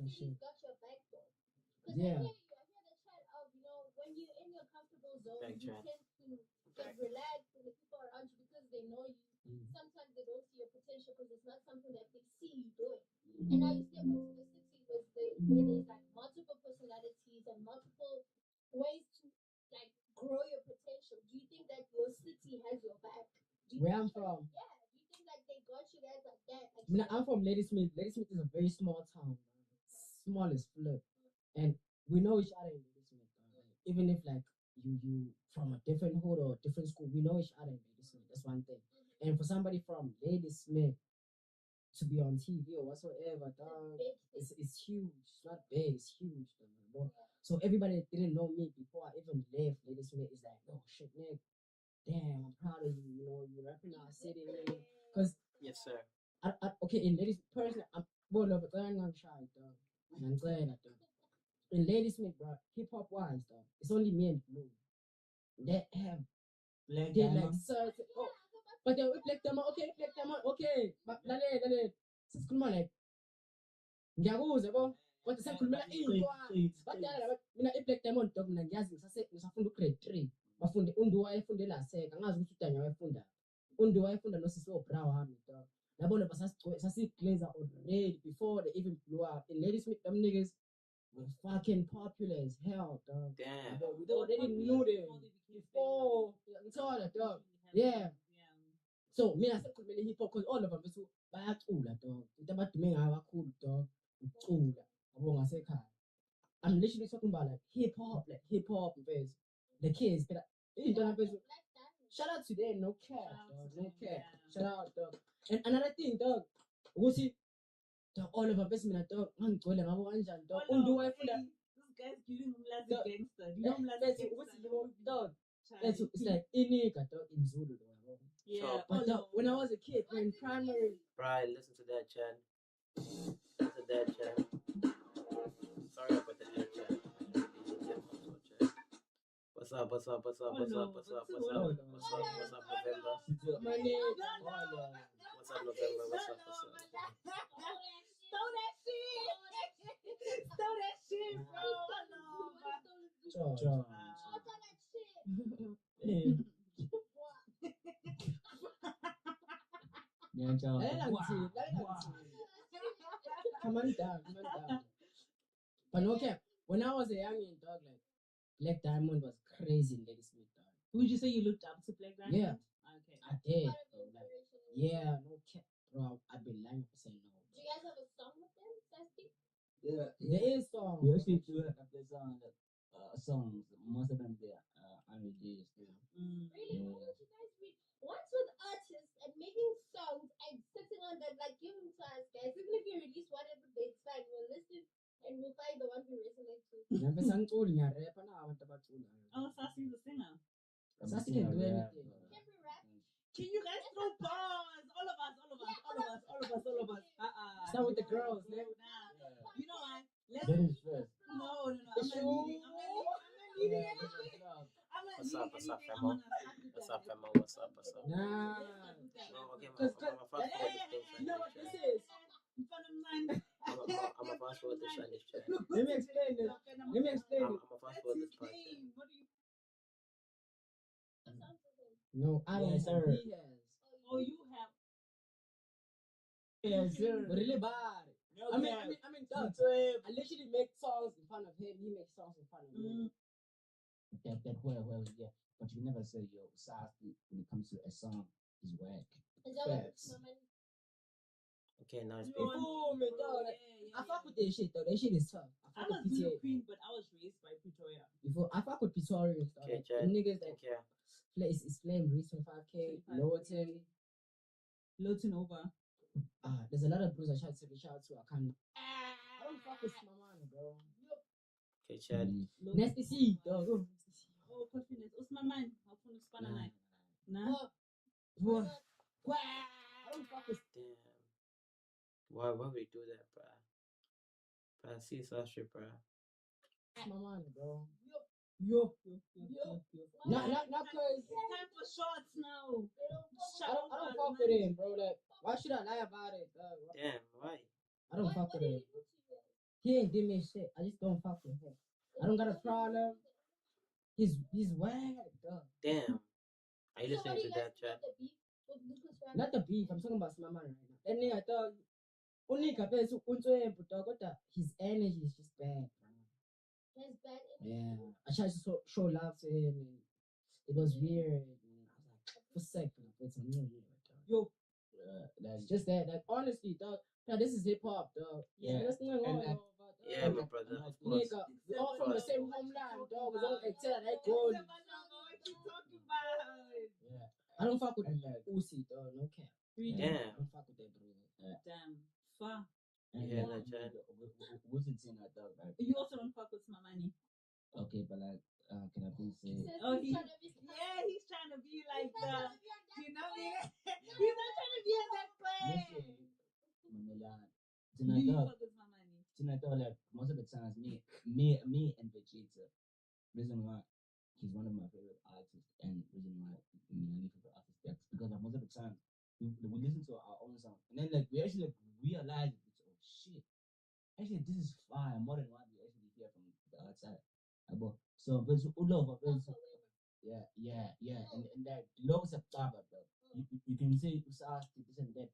She's got your back though. Because Yeah. I hear the chat of, when you're in your comfortable zone, Back you chat. tend to get relaxed and the people around you because they know you. Sometimes they don't see your potential because it's not something that they see you doing. And now you step into the city where there's like multiple personalities and multiple ways to like grow your potential. Do you think that your city has your back? Where I'm from? Yeah. Do you think like they got you guys like that? Like, I mean, I'm from Ladysmith. Ladysmith is a very small town, small as flip, and we know each other in Ladysmith. Even if like you from a different hood or a different school, we know each other in Ladysmith. That's one thing. And for somebody from Ladysmith to be on TV or whatsoever, dog, it's huge. It's not big. It's huge. Dog. So everybody that didn't know me before I even left Ladysmith is like, oh shit, Nick. Damn, I'm proud of you. You're rapping our city, because Yes, sir. okay, in ladies, personally, I'm well over going on shy, dog. And I'm glad that, dog. In Ladysmith, bro, hip hop wise, dog, it's only me and Blue that have Black they Diamond. like certain. Oh, but then we Black Diamond, okay. But lale, sikhuluma like ngiyakuzwa yabo. Kodwa sengikhulumela iy'ntwana. Badala laba mina i-Black Diamond dog mina ngiyazi ngisafunda u-grade 3. Bafunde uNdu wayefunde eLaseka, angazi ukuthi uDanya wayefunda. UNdu wayefunda noSisi Brown wami dog. Yabona sasiglazer already before they even blew up. In Ladysmith, them niggas were fucking popular as hell, dog. Damn. We already knew them before. It's all that, dog. Yeah. So mina sekukhulumela hip hop because all of them bethu bayacula, dog. Into abadume ngayo kakhulu, dog. Ucula. Yabo ngasekhaya. I'm literally talking about like hip hop, because the kids. Shout out to them, no cap, dog, no cap. Shout out, dog. And another thing, dog, ukuthi dog all of us mina dog ngangigcwele ngabo kanjani dog. Undo wayefunda guys giving Mlazi No, gangster. You know Mlazi That's gangster. what's the dog. Child. That's it's like Inika dog in Zulu. Dog. Yeah. But all when I over. was a kid, in primary, Right, listen to that, Chan. Listen to that, Chan. Sorry about the late, Chan. What's up? What's up? What's up? What's up? What's up? What's up? What's up? What's up, November? my name. What's up, November? What's up? What's up? Stole that shit. Stole that shit, bro. John. Yeah, John. Come on down. But no cap. When I was a youngin' dog, like Black Diamond was crazy in Ladysmith, dog. Would you say you looked up to Black Diamond? Yeah. Okay. I did. Like, yeah, no cap, bro. I've been lying for saying no. Do you guys have a song with them, Sasti? Yeah. There is songs. We actually do have the songs. Most of them they are unreleased. Mm. Really? Yeah. Why don't you guys read? What's with artists and making songs and sitting on them, like give them to us, guys. Even if you release whatever they fine, we'll listen and we'll find the one we resonate to. Ngiyaphetha ngicula ngiyarapha na abantu abacula. Oh, Sassy's a singer. Sassy can do anything. Can we rap? Can you guys throw bars? All of us. Start with the girls, Nah. man. You know what? Let's. Ladies first. No. I'm not leading. What's up, anything. Femo? I'm gonna start with What's that. up, Femo? What's up? What's up? Nah. No, okay, Cause- I'm a fast forward this thing. You know what this is? In front of mine. I'm a fast forward this on this chat. Let me explain this. Let me explain I'm it. a fast That's forward his this part. name. What do you? No, I don't Yes, have. sir. He has. Oh, you have. Yes, sir. But really bad. No, I mean, dog. I literally make songs in front of him. He makes songs in front of me. that where yeah. But you never say yo, Sassy when it comes to a song is whack. Is that what Facts. Mama? Okay, now it's You big. want- Before me, dog. Yeah, I fuck with that shit though. That shit is tough. I I'm fuck a with Zulu PTA. queen, but I was raised by Pretoria. Before I fuck with Pretorians though. Okay, Like, Chad. the niggas that Take care. is Flame, Reese 25K, 25K. Lowerton. Looting over. There's a lot of bros I try to reach out to. I can't. I don't fuck with my man, bro. Okay, Chad. Nasty C, dog. Oh, Nasty C. Oh, confidence. What's my man? How from the spanner Nah. night? Nah. What? I don't fuck with. Damn. Why we do that, bruh? Bruh, see Sasha, bruh. My man, bro. Yo. Not cause It's time for shots now. I don't fuck with him, bro. Like, why should I lie about it, dog? Damn, why? I don't fuck with him. He ain't give me shit. I just don't fuck with him. I don't got a problem. He's whack, dog. Damn. Are you listening to that, Chad? Not the beef. I'm talking about my man right now. That nigga, dog. Only compared to Unto, dog. His energy is just bad, bro. That's bad. Yeah, I tried to show love to him, and it was weird. And I was like, for a second, it's a new year, dog. Yo. It's just that, like, honestly, dog. Now this is hip hop, dog. Yeah. There's nothing wrong And with that- all that, Yeah, dog. my brother, of course. Nigga, we all from the same homeland, dog. We don't tell that gold. What you talking about? Yeah, I don't fuck with And like, Uzi, dog. No cap. Really? I Damn. don't fuck with that, bro. Damn. Far. and Yeah, like, that Chad. what's it in that dog? Like, You also don't fuck with my money. okay, but like, can I please say? Oh, he's trying to be like the, you know, he's not trying to be in that Listen, place. Mamela, Do you tonight, fuck with my money? like most of the times, me and Vegeta. Reason why he's one of my favorite artists, and reason why my favorite artist that's because like, most of the time we listen to our own song, and then like we actually like realize oh shit, actually this is fire more than what we actually hear from the outside. So but yeah, and that loves a cover though. You can say Usasti this and that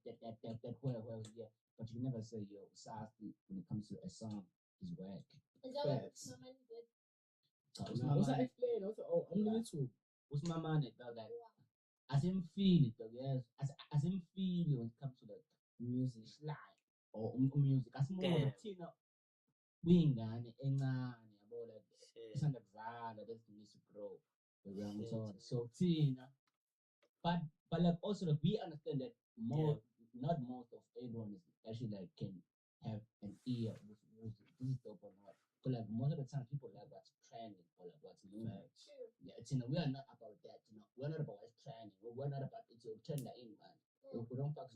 where yeah, but you never say yo Usasti when it comes to a song is whack. Is that what Facts. Mama did? What's that explain? Also, I'm new too. What's my man it though that as him feel it though, yes. As him feel it when it comes to the music slide or music. As more Damn. Tina wingane encane yabo like Shit. isanda kuzala that's the music grow around Shit. so Tina but like also like we understand that more not most of everyone is actually like can have an ear with music. This is dope or not. But like most of the time people we are not about that. We're not about us planning. We're not about it. You'll turn that in, man. We don't fuck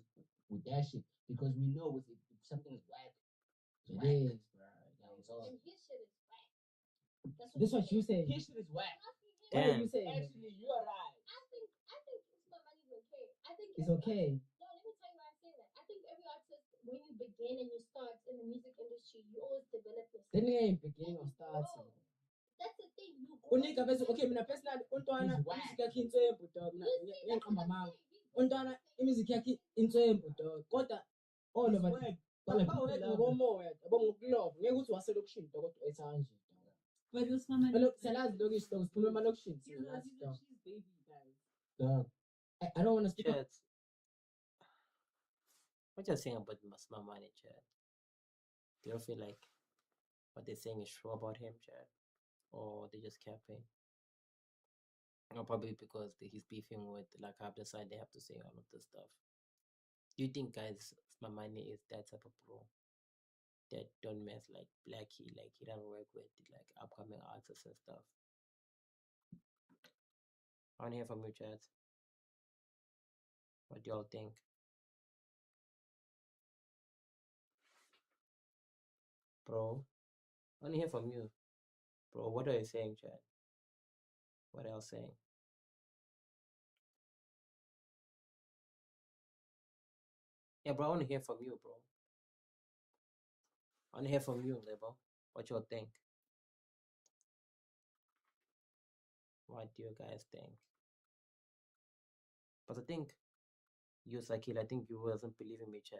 with that shit because we know if something is whack, it's whack. It is, bro. So And his shit is whack. This what you say. his shit is whack. What Damn. are you saying? Actually, you are right. I think Usman Money's okay. I think It's every okay. artist- No, let me tell you why I say that. I think every artist, when you begin and you start in the music industry, you always develop yourself. Then they ain't beginning or starting. That's the thing. You grow. Unika bese okay mina personally untwana He's whack. music yakhe intswembu dog mina You see, that's ngiyaqamba what I'm mama saying. untwana imusic yakhe intswembu dog kodwa all It's over whack. bawethu ngokomoya yabo ngokulova ngeke uthi waselokishini dog kodwa ethanje But Usman Mani. dog selazi lokishi dog siphuma emalokishini He's a nathi dog she's baby, guys. dog I don't want to speak up. Chad, what you're saying about Masma Mane, Chad? Do you feel like what they're saying is true about him, Chad? Or they just capping? Or probably because he's beefing with like half the side they have to say all of this stuff. Do you think guys Mamani is that type of bro that don't mess like Blackie, like he doesn't work with like upcoming artists and stuff? I wanna hear from you, Chad. What do y'all think? Bro, I wanna hear from you. Bro, what are you saying, Chad? What else saying? Yeah, bro, I want to hear from you, bro. I want to hear from you, Lebo. What you think? What do you guys think? But I think you, Sakil, I think you wasn't believing me, Chad,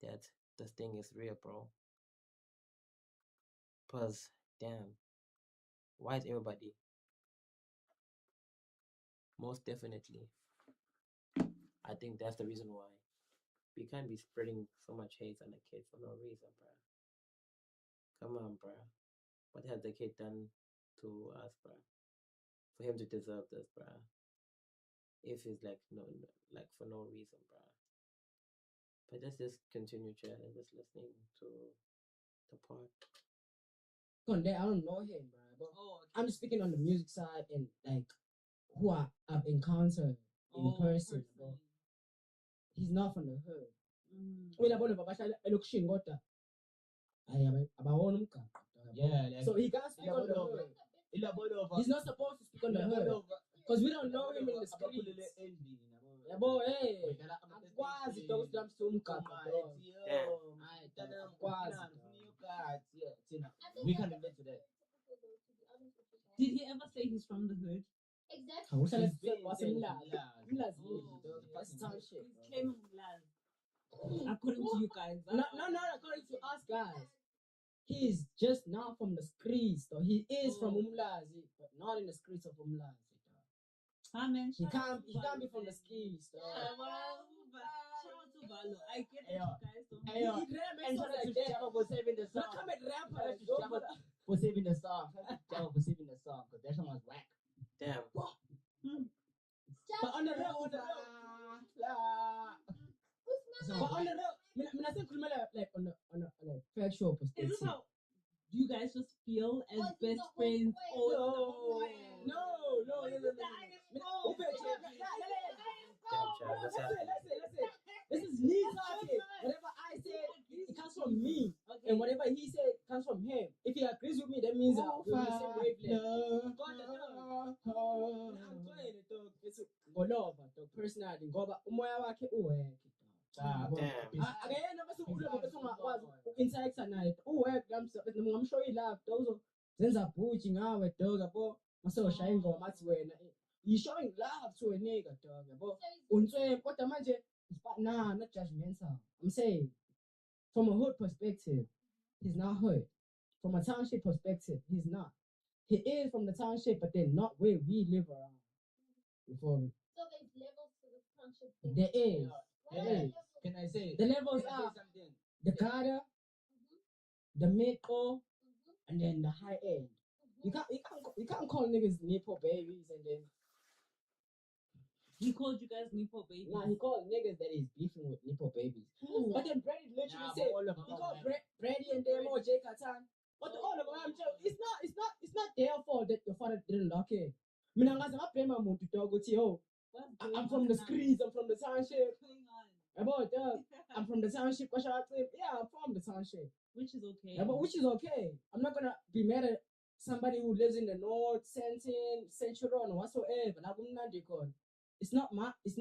that this thing is real, bro. Cause, damn, why is everybody? Most definitely, I think that's the reason why we can't be spreading so much hate on the kid for no reason, bro. Come on, bro. What has the kid done to us, bro? For him to deserve this, bro. If it's like like for no reason, bro. But let's just continue, Chad, and just listening to the part. I don't know him, bro. But I'm just speaking on the music side and like who I've encountered in person, bro. He's not from the hood. Uyabona babasha elokishini kodwa abawona umgaqo. Yeah, like, So he can't speak on the hood. He's not supposed to speak on the hood because we don't know him in the streets. Yabo, hey, akwazi dog ukuthi lamse umgaqo dog. We can relate to that. Did he ever say he's from the hood? Exactly. Uhlala He's been wasemlazi. there. Umlazi Oh, dog. That's township. He's claiming Mulazi. According to you guys. No, according to us guys. He's just not from the streets, though. He is from Umlazi, but not in the streets of Umlazi. Ah, man, He shout out can't to be Valo, from the man. streets, though. Shout out to Valo. I get that Ayo. you guys don't. Ayo. He rap And songs shout out to like that. Java for saving the Not song. come at rapper. Shout out to Don't Java put- for saving the song. Java for saving the song because that song was whack. Damn. But on the real, but on the real, I think like on a factual Is perspective. this how you guys just feel as Oh, this is best the whole friends? point. Oh, No. Damn, Chad, what's happening? Listen. This is me talking. Whatever I say, it comes from me. Okay. And whatever he said comes from him. If he agrees with me, that means we're on the same wavelength. I'm trying to talk. It's ngolova dog personally ngoba umoya wakhe uweke Damn. akayena bese ulova bese ungakwazi uinteract naye uweke ngamshow ilove dog zenza bhuji ngawe dog yabo mase ushaya ingoma athi wena you showing love to a nigga dog yabo untswe kodwa manje not judgmental. I'm saying from a hood perspective he's not hood. From a township perspective he's not. He is from the township but then not where we live around. Before me. So there's levels to the township thing. There is. What are There the is. levels? Can I say? The levels Can I say are something? the Carter, the mid-core, and then the high end. You can't call niggas nipple babies and then He called you guys Nipo baby. he called niggas that he's beefing with nipple babies. But then Brady literally Nah, said but all of he them called are Brady and them or Jay Katan. But all of them, it's not their fault that your father didn't lock in. But yo, I'm from the streets. I'm from the township. Going on? About I'm from the township. Yeah, I'm from the township. Which is okay. Yeah, but which is okay. I'm not gonna be mad at somebody who lives in the north, central, or whatsoever. It's not my. It's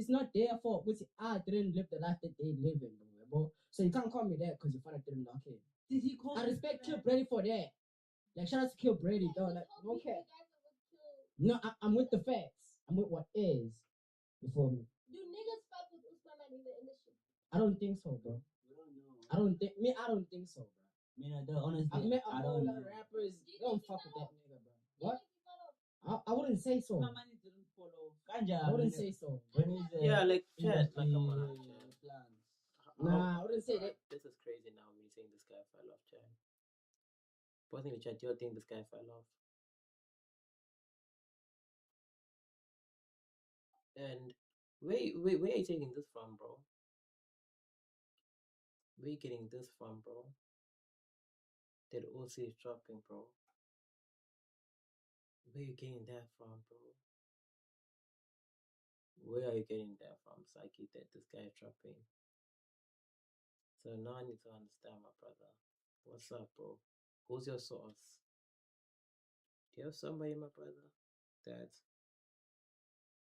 not their fault. Which I didn't live the life that they live in, bro. So you can't call me that because your father didn't like it. Did he call? I respect Kill Brady for that. Like shout out to Kill Brady, though. Like, okay. No, I'm with the facts. I'm with what is. Before me. Do niggas fuck with Usman in the industry? I don't think so, bro. We don't know. I don't think so, bro. Man, honestly, I've met a I whole don't lot know. of rappers. Do you They don't think he fuck with fell that off? nigga, bro. Do you What? think he fell off? I wouldn't say so. My money didn't follow. Kanja, I wouldn't say so. When is the Yeah, like Chad, like industry come on, Chad. plans? Nah, I wouldn't say that. This is crazy now when you're saying this guy fell off, Chad. Posting the chat, do you think this guy fell off? And where are you taking this from, bro? Where are you getting this from, bro? That OC is dropping, bro. Where are you getting that from, bro? Where are you getting that from, Psyche, that this guy is dropping? So now I need to understand, my brother. What's up, bro? Who's your source? Do you have somebody, my brother, that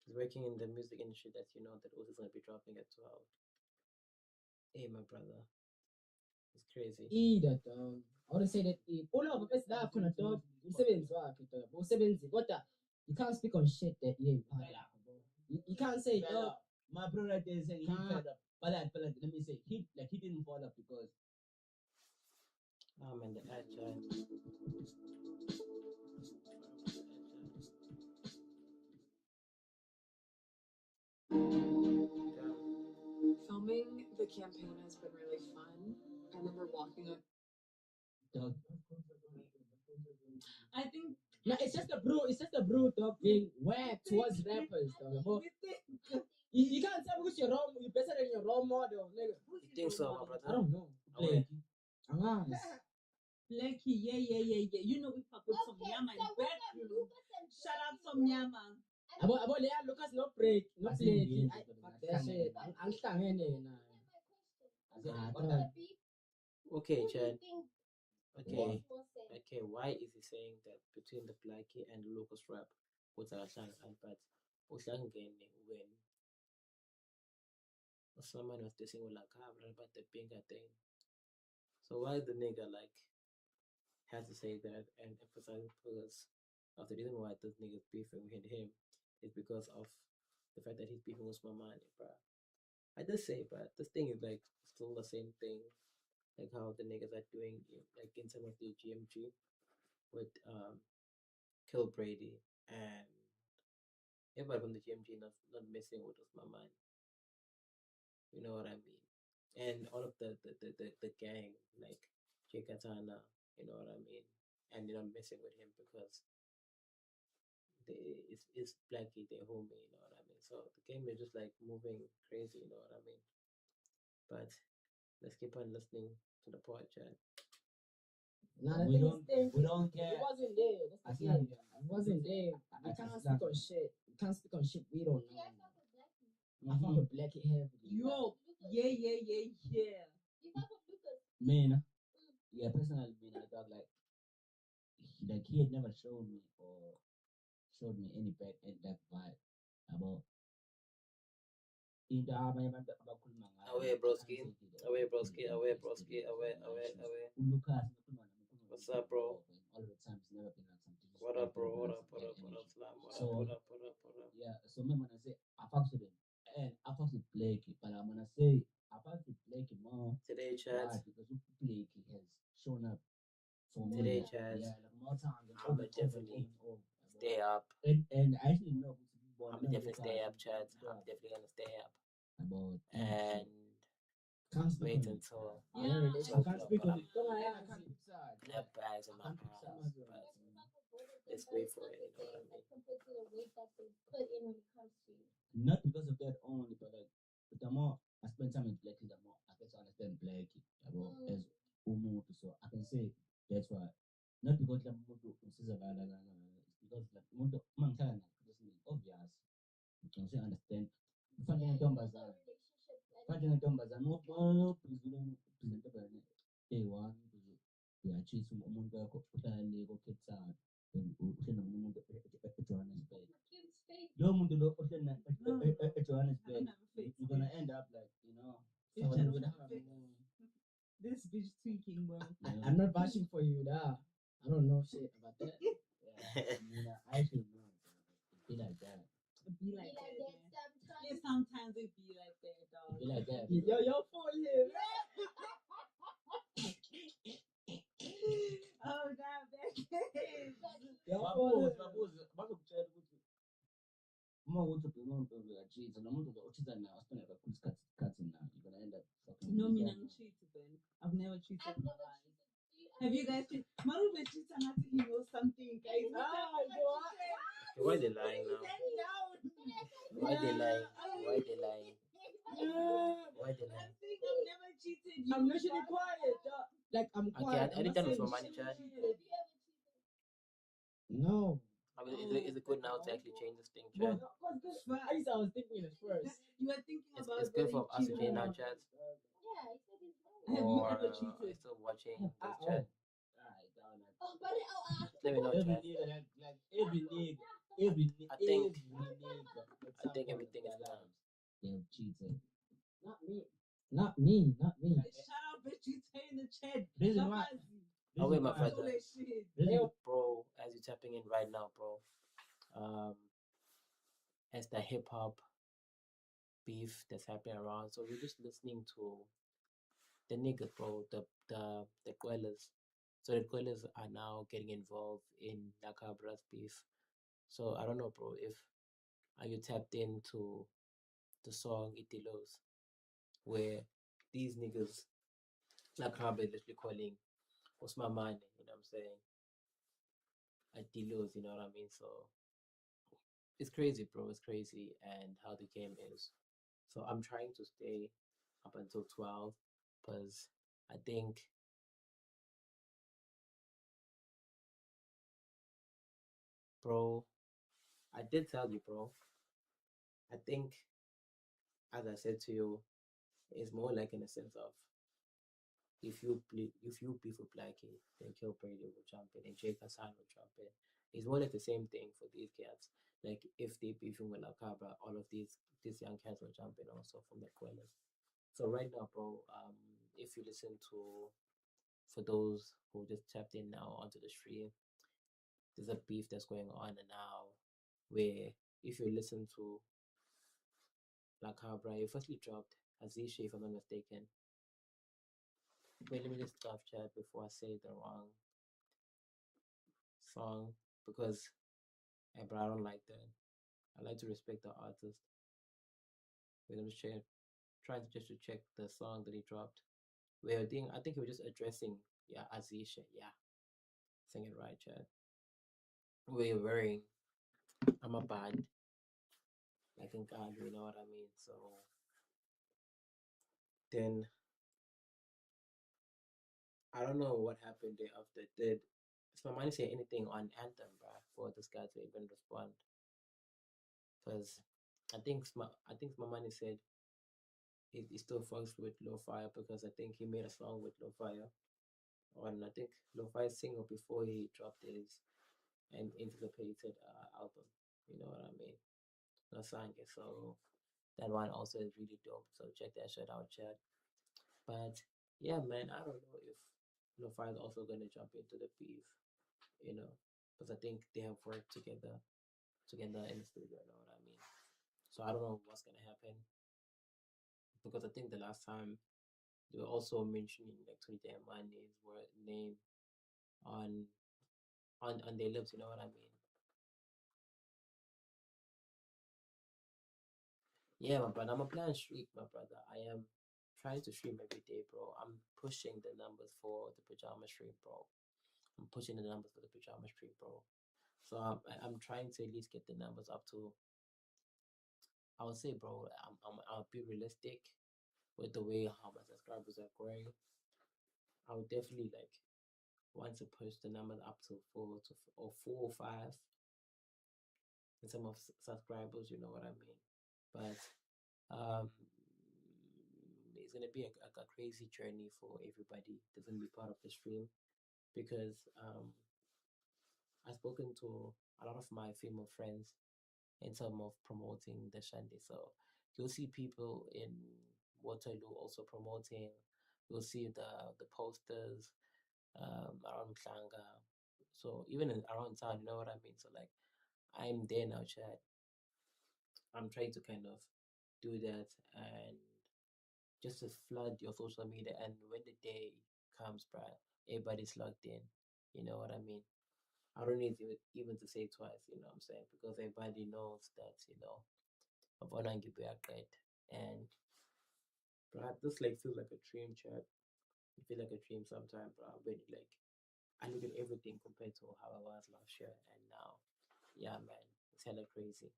is working in the music industry that you know that OC is going to be dropping at 12? Hey, my brother. It's crazy. Either, dog. I wouldn't say that. All of the best that could have done. You can't speak on shit that you You can't say, yo, My brother they say he Nah. fell up. But let me say he didn't fall up because I'm in the ad chat. Filming the campaign has been really fun. I remember walking up. dog. I think no, it's just a bro dog being whacked towards rappers, dog. But we think. you can't tell me you're better than your role model, nigga. You think so, my I brother? don't know. Okay. Angas. Blackie, yeah. You know we fuck with some Yama in backroom. Shout out some Yama. Abo leya Lucas no break, no I play. think he is, Fuck but that shit. Angihlangene na. I said, Ah, what dog. Okay, Who do you Chad. think Okay. makes more sense? Okay, why is he saying that between the Blackie and Lucas rap, what's our song and but uhlangene when someone was dissing with like about the finger thing? So why the nigga like has to say that and emphasize because of the reason why this nigga's beefing with him is because of the fact that he's beefing with Mamani, bruh. I just say, but this thing is like still the same thing, like how the niggas are doing, like in some of the GMG with Kill Brady and everybody from the GMG not messing with us, Mamani. You know what I mean? And all of the gang, like Jay Katana, you know what I mean? And they're not messing with him because it's Blackie, their homie, you know what I mean? So the game is just like moving crazy, you know what I mean? But let's keep on listening to the pod, chat. Nah, the We thing don't- is, thing, we don't It care. wasn't there. That's I the see how thing. you- It wasn't there. We can't speak on shit. We can't speak on shit we don't Do know. you guys fuck with Blackie? I fuck with Blackie heavily. Yo, yeah. You fuck with Lucas? Man, yeah, personally, man, I thought like he had never showed me any bad that vibe about into abakhuluma ngayo. Away, broski. I can't say that. Away, broski. Away, broski. Away. Lucas, What's up, bro? All the time, it's never been like something. What up, bro? What up, Slam? So- What up? Yeah, so me when I say I fuck with him, and I fuck with Blakey, but I'm gonna say I fuck with Blakey more. Today, Why? chat. Because Blakey has shown up for me. Today, Chaz. Yeah, like more times. than I'ma over and definitely over. Stay up. And I actually know I'm definitely stay up, chat. I'm definitely gonna stay up. about And Can't speak wait on it. until Yeah. I can't speak on it. Don't worry, I I can't speak. clap bags in my I can't house. speak on But Let's let's wait for it, you know what I mean? Like compared to the weight that they put in when it comes to you. not because of that only, but like but the more I spend time with Blakey, the more I get to understand Blakey about as umuntu. So I can say that's why. Not because the umuntu usiza it's because like umuntu mangithanda naye, obvious. presentable A1 uyachisa umuntu wakho uhlala le ko-Cape Town uhleli nomunye umuntu eJohannesburg. Lowo muntu lo ohleli eJohannesburg, you're gonna end up like, It's someone just with this bitch tweaking, bro. I'm not vouching for you, nah. I don't know shit about that. I actually know. It be like that. It be like that, man. sometimes. Yeah, sometimes it be like that, It dog. be like that. Your phone here. Oh, God, that Babuze bazokutshela ukuthi uma ukuthi ubhema umuntu uyachitha nomuntu ochitha naye spend kakhulu isikhathi naye, you're gonna end up fucking No, me with not them. cheated, Ben. I've never cheated I've in my never life. cheated. Have you guys cheated? Marube cheated and I think he knows something, guys. Why they lying now? Why they lying? Why they lying? Why they I lying? think I've never cheated. I'm literally quiet. Like I'm Okay, quiet. I didn't tell saying for money, shit. Chad. Have you ever cheated? No. I mean, is it good now to actually change this thing, Well, Chad? at least I was thinking it first. You were thinking It's about good for us to cheating change now, on- Chad. Yeah, I said it's right. Have you Or ever are you cheated? still watching this, Oh. Chad? Oh, but Let me know, Every Chad. nigga, like every nigga, I think- I think everything is done. done. They've cheated. Not me. Not me. Not me. Shout out, bitch, you in the chat. Reason why- Oh, wait, my Reason why- brother. All that shit. Bro, as you're tapping in right now, bro, as the hip hop beef that's happening around, so we're just listening to the niggas, bro, the Quellas. So the Quellas are now getting involved in Nakabra's beef. So I don't know, bro, if are you tapped into the song Itilos, where these niggas Nakabra is literally calling Osman Mane, you know what I'm saying? Itilos, you know what I mean? So it's crazy, bro. It's crazy, and how the game is. So I'm trying to stay up until 12 because I think bro, I did tell you, bro. I think, as I said to you, it's more like in a sense of if you beef with Blackie, then Kill Brady will jump in and Jake Hassan will jump in. It's more like the same thing for these cats. Like if they beefing with La Cabra, all of these young cats will jump in also from the Quellas. So right now, bro, if you listen to, for those who just tapped in now onto the stream, there's a beef that's going on now where if you listen to La Cabra, he firstly dropped Azisha, if I'm not mistaken. Wait, let me just stop chat before I say the wrong song because bro, I don't like that. I like to respect the artist. Wait, I'm just trying to check the song that he dropped. Where I think he was just addressing Azisha, sing it right, chat. Where you're wearing I'm a band like in God, you know what I mean? So then I don't know what happened there after. Did Smamani say anything on Anthem, bruh, for this guy to even respond? Because I think Smamani said he still fucks with Low Fire because I think he made a song with Low Fire on I think Low Fire's single before he dropped his and anticipated album. You know what I mean? No sang it, so that one also is really dope. So check that shit out, chat. But yeah, man, I don't know if Lo-Fi is also gonna jump into the beef, you know, because I think they have worked together in the studio. You know what I mean? So I don't know what's gonna happen because I think the last time they were also mentioning like Twitter and Mane's name on their lips. You know what I mean? Yeah, my brother. I'm a plan streak, my brother. I am trying to stream every day, bro. I'm pushing the numbers for the pajama stream, bro. I'm pushing the numbers for the pajama stream, bro. So I'm trying to at least get the numbers up to. I would say, bro, I'll be realistic with the way how my subscribers are growing. I would definitely like want to push the numbers up to 4 or 5 in some of subscribers. You know what I mean? But it's gonna be a crazy journey for everybody that's gonna be part of the stream because I've spoken to a lot of my female friends in terms of promoting the shandy. So you'll see people in Waterloo also promoting. You'll see the posters around Klanga. So even around town, you know what I mean. So like I'm there now, Chad. I'm trying to kind of do that and just to flood your social media. And when the day comes, bruh, everybody's logged in. You know what I mean? I don't need to even to say twice, you know what I'm saying? Because everybody knows that, of Onangi Beakred. And perhaps this like feels like a dream, chat. It feels like a dream sometimes, bro. When you like I look at everything compared to how I was last year and now. Yeah, man. It's hella crazy.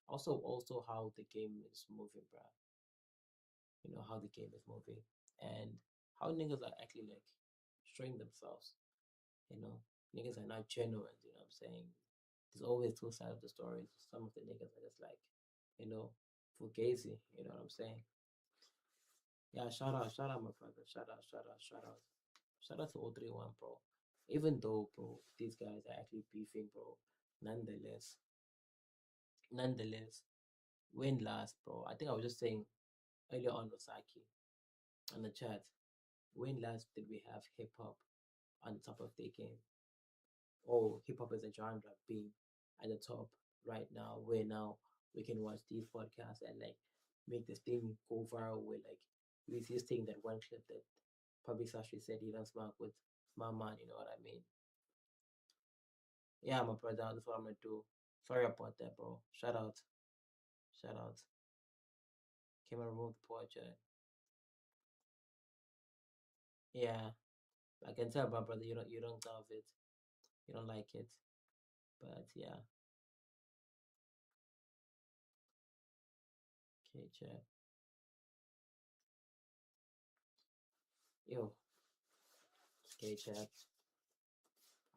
Also how the game is moving, bro. You know, how the game is moving. And how niggas are actually like showing themselves. You know, niggas are not genuine, you know what I'm saying? There's always two sides of the story. Some of the niggas are just like, fugazi, you know what I'm saying? Yeah, shout out, my brother. Shout out, shout out, shout out. Shout out to 031, bro. Even though, bro, these guys are actually beefing, bro. Nonetheless, win last, bro. I think I was just saying earlier on Osaki on the chat, when last did we have hip hop on top of their game? Oh, hip hop as a genre being at the top right now, where now we can watch these podcasts and like make this thing go viral with like we just taking that one clip that Public Sashi said he don't smoke with my man, you know what I mean? Yeah, my brother, that's what I'm gonna do. Sorry about that, bro. Shout out. Shout out. Came and remove the portrait. Yeah. I can tell, my brother, you don't love it. You don't like it. But yeah. Okay, chat. Yo. Okay, chat.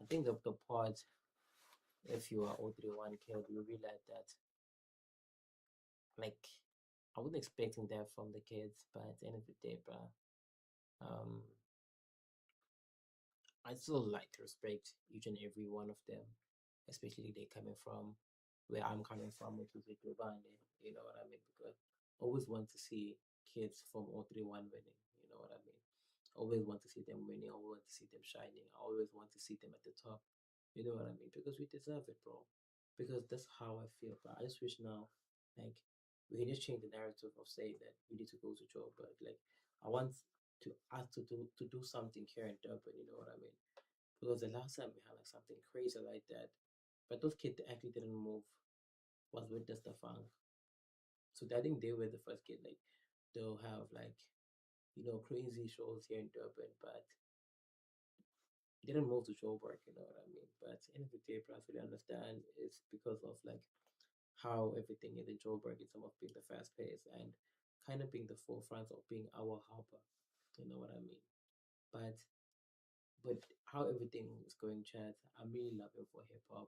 I think the part, if you are 031 killed, you realize that like I wasn't expecting that from the kids, but at the end of the day, bro, um I still like to respect each and every one of them, especially they coming from where I'm coming from, which is Ikribane, you know what I mean? Because I always want to see kids from 031 winning, you know what I mean? Always want to see them winning, always want to see them shining, I always want to see them at the top, you know what I mean? Because we deserve it, bro. Because that's how I feel, bro. I just wish now, like, we can just change the narrative of saying that we need to go to Joburg. Like, I want to us to do something here in Durban, you know what I mean? Because the last time we had like something crazy like that, but those kids actually didn't move was with the Stefan. So I think they were the first kid. Like they'll have like crazy shows here in Durban, but they didn't move to Joburg. You know what I mean? But at the end of the day, I really understand it's because of like how everything is in Joburg in terms of being the fast pace and kind of being the forefront of being our harbor. You know what I mean? But how everything is going, Chad, I'm really loving for hip hop.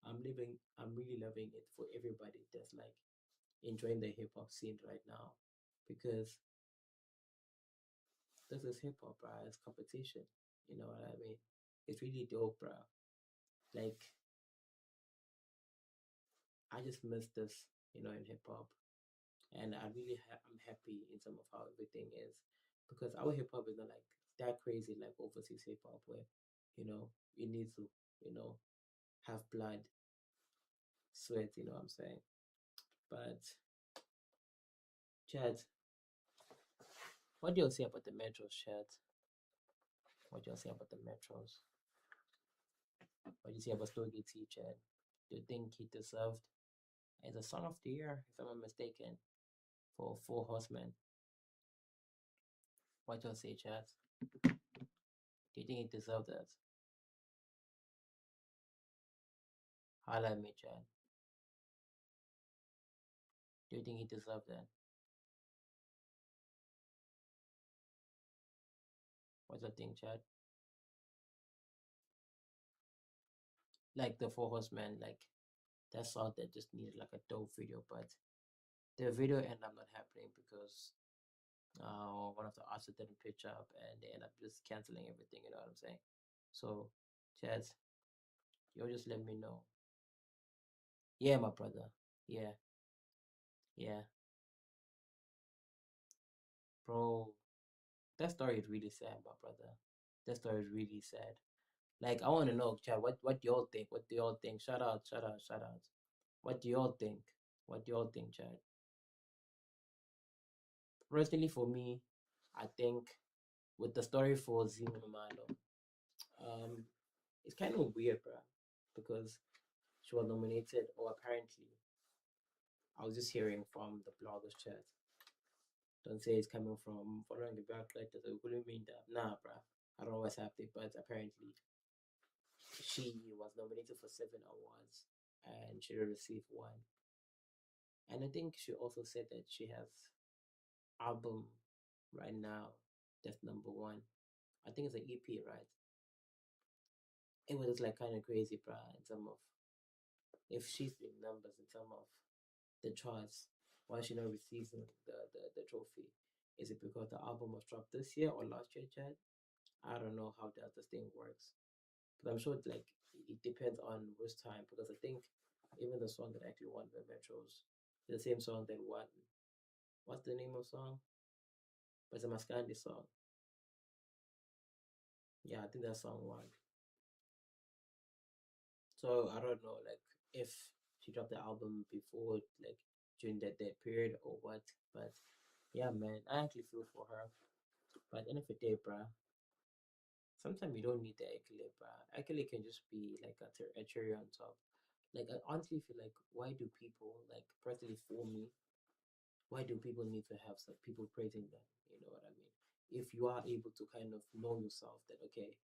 I'm really loving it for everybody that's like enjoying the hip hop scene right now. Because this is hip hop, bro. It's competition. You know what I mean? It's really dope, bro. Like I just miss this, in hip hop. And I'm happy in terms of how everything is. Because our hip hop is not like that crazy like overseas hip hop where, you need to, you know, have blood, sweat, you know what I'm saying? But Chad, what do you say about the metros, Chad? What do you say about the metros? What do you say about Stogie T, Chad? Do you think he deserved as a Song of the Year, if I'm not mistaken, for Four Horsemen? What do you say, Chad? Do you think he deserved that? Holla at me, Chad. Do you think he deserved that? What's your think, Chad? Like the Four Horsemen, like that song that just needed like a dope video, but the video ended up not happening because one of the artists didn't pitch up, and they end up just canceling everything. You know what I'm saying? So, Chaz, you'll just let me know. Yeah, my brother. Yeah, yeah, bro. That story is really sad, my brother. That story is really sad. Like, I want to know, Chad, what do y'all think? What do y'all think? Shout out, shout out, shout out. What do y'all think? What do y'all think, Chad? Personally, for me, I think with the story for Zima Romano, it's kind of weird, bro, because she was nominated, or apparently, I was just hearing from the bloggers chat. Don't say it's coming from following the back like that. It couldn't mean that. Nah, bro. I don't know what's happening, but apparently, she was nominated for 7 awards and she received one. And I think she also said that she has album right now that's #1. I think it's an EP, right? It was like kind of crazy, bro, in terms of if she's doing numbers in terms of the charts, why she not receiving the trophy? Is it because the album was dropped this year or last year, Chad? I don't know how that this thing works, but I'm sure it depends on which time. Because I think even the song that actually won the Metros, the same song that won. What's the name of the song? But it's a Maskandi song. Yeah, I think that song won. So I don't know, like if she dropped the album before, like during that period or what. But yeah, man, I actually feel for her. But at the end of the day, bruh, sometimes you don't need the accolade, bruh. Accolade can just be like a cherry on top. Like I honestly feel like, why do people, like personally for me, why do people need to have some people praising them? You know what I mean? If you are able to kind of know yourself that, okay,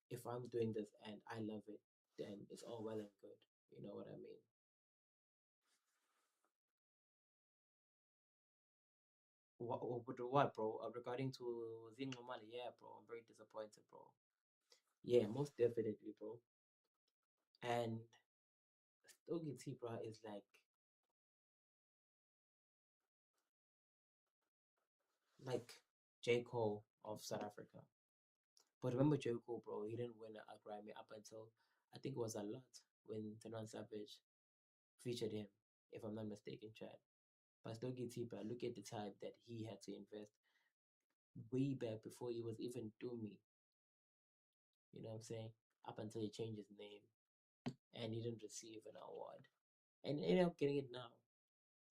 if I'm doing this and I love it, then it's all well and good. You know what I mean? What, bro? Regarding to Zing Mali, yeah, bro, I'm very disappointed, bro. Yeah, most definitely, bro. And Stogie T, bro, is like J. Cole of South Africa. But remember J. Cole, bro, he didn't win a Grammy up until I think it was a lot when Tenon Savage featured him, if I'm not mistaken, Chad. But Stogie T, bro, look at the time that he had to invest way back before he was even Do Me. You know what I'm saying? Up until he changed his name and he didn't receive an award. And he ended up getting it now.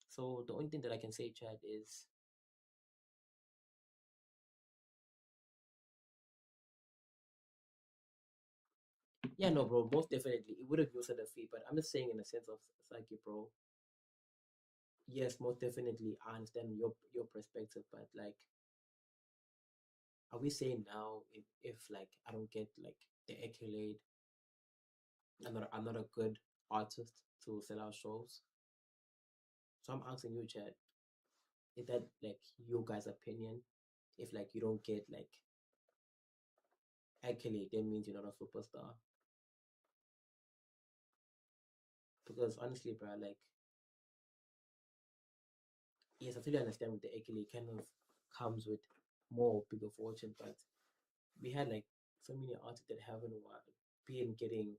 So the only thing that I can say, Chad, is yeah, no, bro, most definitely it would have used the fee, but I'm just saying in the sense of psyche, bro. Yes, most definitely I understand your perspective, but like, are we saying now if like I don't get like the accolade, I'm not a good artist to sell out shows? So I'm asking you, Chad, is that like your guys' opinion? If like you don't get like accolade, that means you're not a superstar. Because honestly, bro, like yes, I totally understand with the accolade kind of comes with more bigger fortune, but we had like so many artists that haven't been getting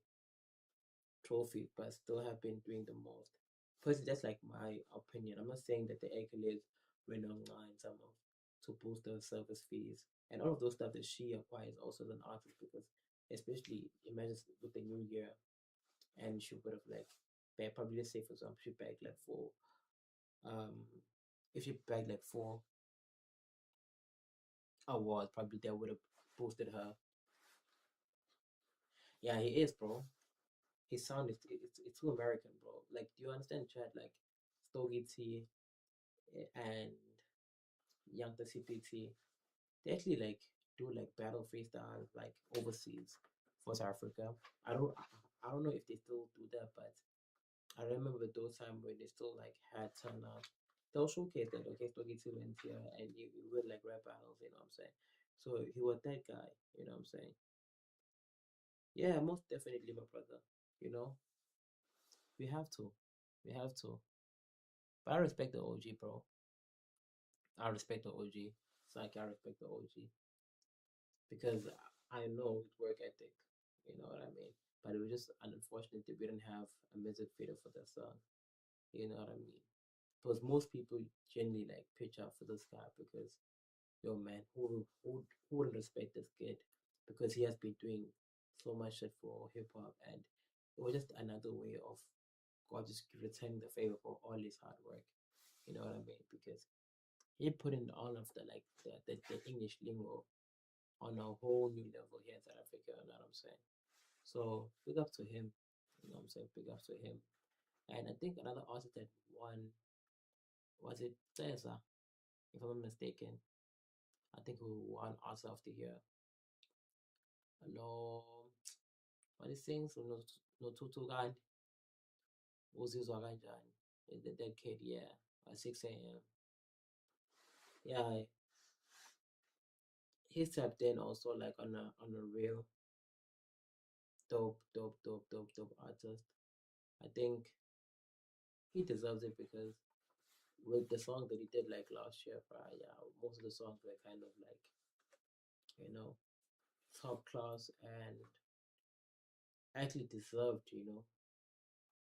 trophy, but still have been doing the most. Personally, that's like my opinion. I'm not saying that the accolades went online somehow to boost the service fees and all of those stuff that she acquires also as an artist, because especially imagine with the new year and she would have like probably, let's say for example she bagged like um if she bagged like 4 awards, probably that would have boosted her. Yeah, he is, bro. His sound is it's too American, bro. Like, do you understand, Chad? Like, Stogie T and Youngster CPT, they actually like do like battle freestyle like overseas for South Africa. I don't know if they still do that, but I remember those times when they still like had turnout. They'll showcase that, okay, Stogie T went here and he would like rap battles, you know what I'm saying? So he was that guy, you know what I'm saying? Yeah, most definitely, my brother. You know, we have to. We have to. But I respect the OG, bro. I respect the OG. It's like I respect the OG because I know his work ethic. You know what I mean? But it was just unfortunate that we didn't have a music video for that song. You know what I mean? Because most people generally like pitch out for this guy because yo man, who would respect this kid? Because he has been doing so much shit for hip hop, and it was just another way of God just returning the favor for all his hard work. You know what I mean? Because he put in all of the like the English lingo on a whole new level here in South Africa. You know what I'm saying? So big up to him. You know what I'm saying? Big up to him. And I think another artist that won was it Cesar, if I'm not mistaken. I think who won Artist of the Year. Hello, what he sings? No tutu kanti uzizwa kanjani? That kid, yeah, at 6 a.m. Yeah, he stepped in also like on a real dope artist. I think he deserves it because with the song that he did like last year, yeah, most of the songs were kind of like you know top class and actually deserved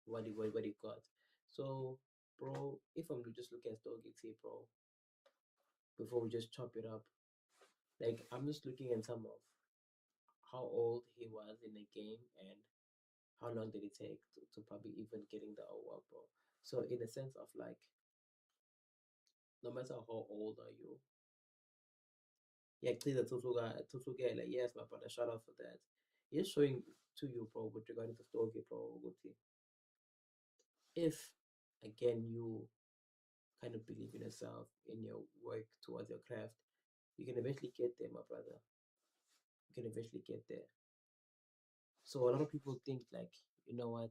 what he got. So, bro, if I'm to just look at Stogie T, bro, before we just chop it up, like I'm just looking at some of how old he was in the game and how long did it take to probably even getting the award, bro. So in a sense of like, no matter how old are you, yeah, clear the Tutuga, like yes, my brother, shout out for that. He's showing to you, bro, with regard to Stogie, bro, Guti. If again you kind of believe in yourself in your work towards your craft, you can eventually get there, my brother. You can eventually get there. So a lot of people think like, you know what,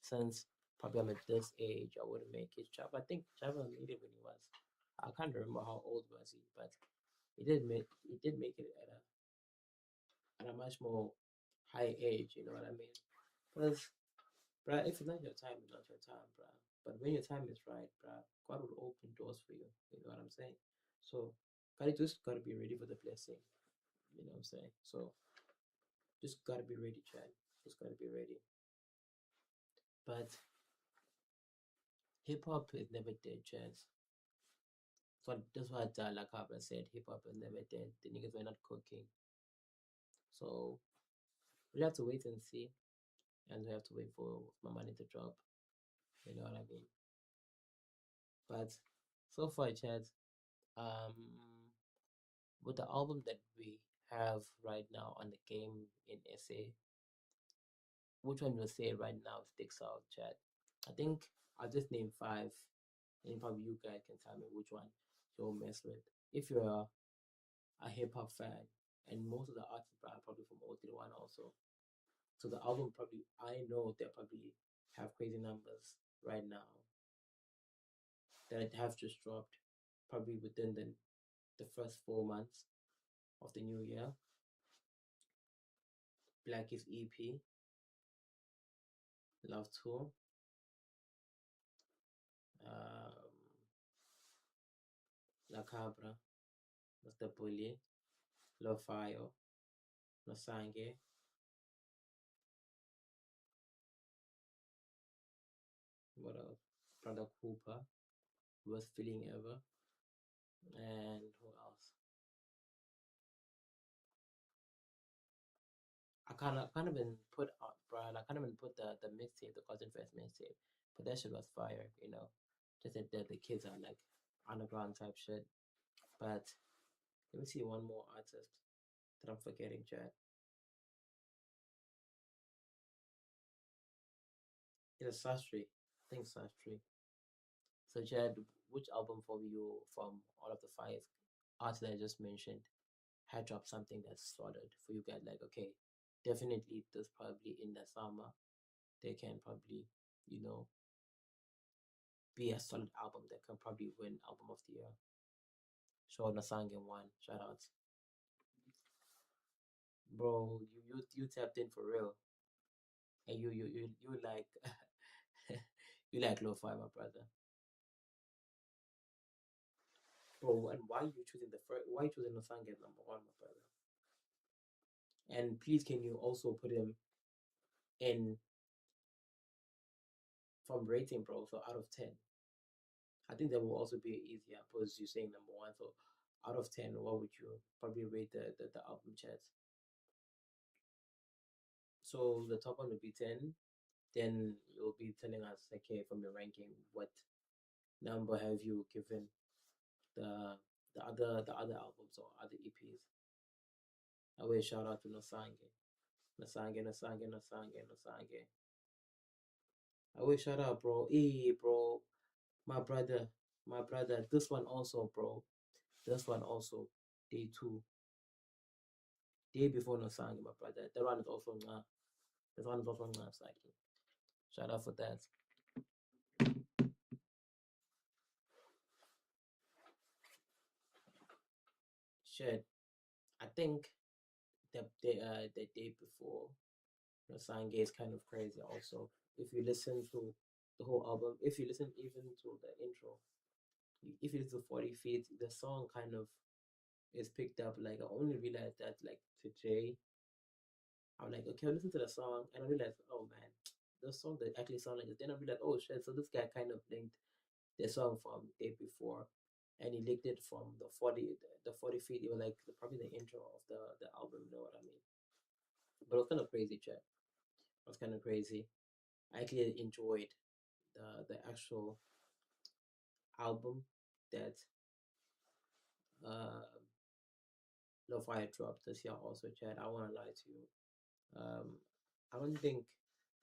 since probably I'm at this age, I wouldn't make it. I think Chava made it when he was. I can't remember how old was he, but he did make it at a much more high age. You know what I mean? Because, bruh, if it's not your time, it's not your time, bruh. But when your time is right, bruh, God will open doors for you. You know what I'm saying? So, gotta just gotta be ready for the blessing. You know what I'm saying? So, just gotta be ready, Chad. Just gotta be ready. But hip hop is never dead, Chad. So that's what like Cabra said. Hip hop is never dead. The niggas were not cooking. So we have to wait and see, and we have to wait for my money to drop. You know what I mean? But so far, Chad, um, with the album that we have right now on the game in SA, which one you say right now sticks out, Chad? I think I'll just name five, and probably you guys can tell me which one you'll mess with. If you're a hip hop fan, and most of the artists are probably from OT1 also. So the album probably I know they probably have crazy numbers right now that have just dropped probably within the first 4 months of the new year. Black is EP, Love Tour, La Cabra, Mr. Bully, Lo Fire, Lo Sangue, what else? Brother Cooper, Worst Feeling Ever, and who else? I can't even put Brian. I can't even put the mixtape, the Cotton Fest mixtape. But that shit was fire, Just that the kids are like underground type shit. But let me see one more artist that I'm forgetting, Chad. It's Sastry. I think Sastry. So Chad, which album for you from all of the five artists that I just mentioned had dropped something that's solid for you guys? Like, okay, definitely this probably in the summer they can probably, you know, be a solid album that can probably win album of the year. Show Nasang in one. Shout outs. Bro, you tapped in for real. And you like you like lo-fi, my brother. bro. And why you choosing the first? Why you choosing Nosange as number one, my brother? And please, can you also put him in from rating, bro? So out of 10, I think that will also be easier because you're saying number one. So out of 10, what would you probably rate the album, chat? So the top one would be 10. Then you'll be telling us, okay, from your ranking, what number have you given the other albums or other EPs? I will shout out to Nosange. I will shout out, bro. Hey, bro, my brother. This one also, bro. This one also. Day 2. Day before Nosange, my brother. That one is also nah. This one is also nah, Saki. Shout out for that. Shit. I think the day before Nosange is kind of crazy also. If you listen to the whole album, if you listen even to the intro, if you listen to 40 Feet, the song kind of is picked up. Like, I only realized that like today. I'm like, okay, I'll listen to the song, and I realized, oh man, the song that actually sounded like this. Then I realized, oh shit, so this guy kind of linked the song from day before, and he linked it from the 40 feet. It was like probably the intro of the album. You know what I mean? But it was kind of crazy, chat. It was kind of crazy. I actually enjoyed the actual album that uh Lo-Fi dropped this year. Also, chat. I won't lie to you. I don't think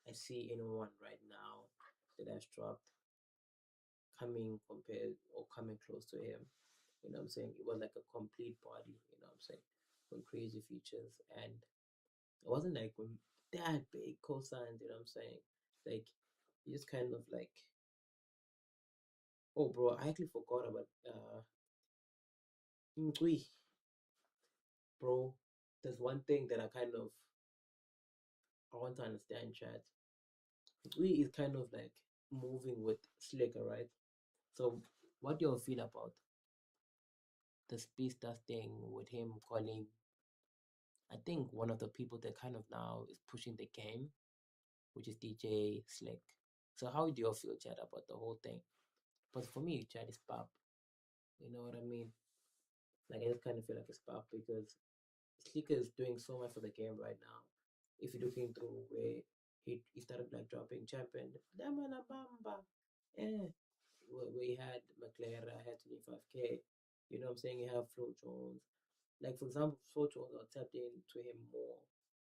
I see anyone right now that has dropped coming compared or coming close to him. You know what I'm saying? It was like a complete body, you know what I'm saying? With crazy features. And it wasn't like that big cosigns, you know what I'm saying? Like, you just kind of like, oh, bro, I actually forgot about Ngui. Bro, there's one thing that I want to understand, Chad. Ngui is kind of like moving with Slicker, right? So, what do you feel about the speedster thing with him calling? I think one of the people that kind of now is pushing the game, which is DJ Slick. So how do you feel, Chad, about the whole thing? But for me, Chad is pop. You know what I mean? Like, I just kind of feel like it's pop because Slick is doing so much for the game right now. If you're looking through where he started like dropping champion, Damana Bamba, where he had McLaren, had 25K. You know what I'm saying? You have Flo Jones. Like, for example, Flo Jones, I tapped into him more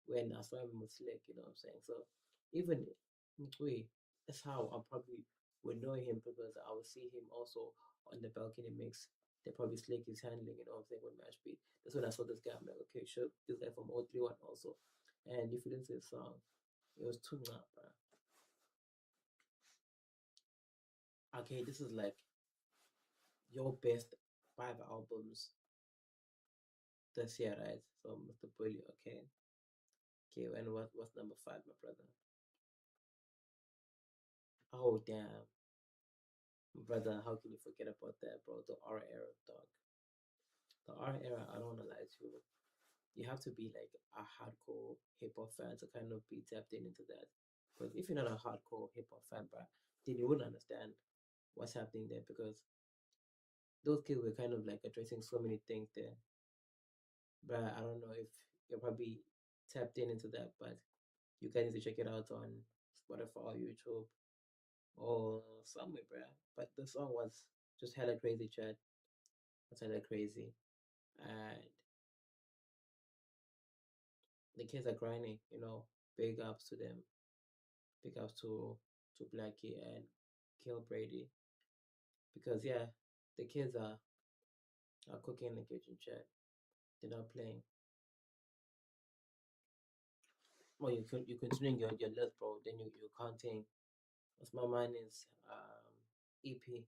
when I saw him with Slick, you know what I'm saying? So even Mtui, that's how I probably would know him because I would see him also on the balcony mix. They probably Slick is handling, you know what I'm saying, with match beat. That's when I saw this guy. I'm like, okay, sure, this guy from 031 also. And if you listen to the song, it was too much, bro. Okay, this is like your best 5 albums this year, right? So Mr. Bully, okay. Okay, and what's number 5, my brother? Oh damn. Brother, how can you forget about that, bro? The R era, dog. The R era, I don't wanna lie to you. You have to be like a hardcore hip hop fan to kind of be tapped into that. Because if you're not a hardcore hip hop fan, bro, then you wouldn't understand what's happening there because those kids were kind of like addressing so many things there. But I don't know if you're probably tapped into that, but you guys need to check it out on Spotify or YouTube or somewhere, bro. But the song was just hella crazy, chat. It's hella crazy. And the kids are grinding, you know. Big ups to them. Big ups to Blackie and Kill Brady. Because yeah, the kids are cooking in the kitchen, chat. They're not playing. Well, you're continuing your list, bro. Then you're counting. What's my mind is EP.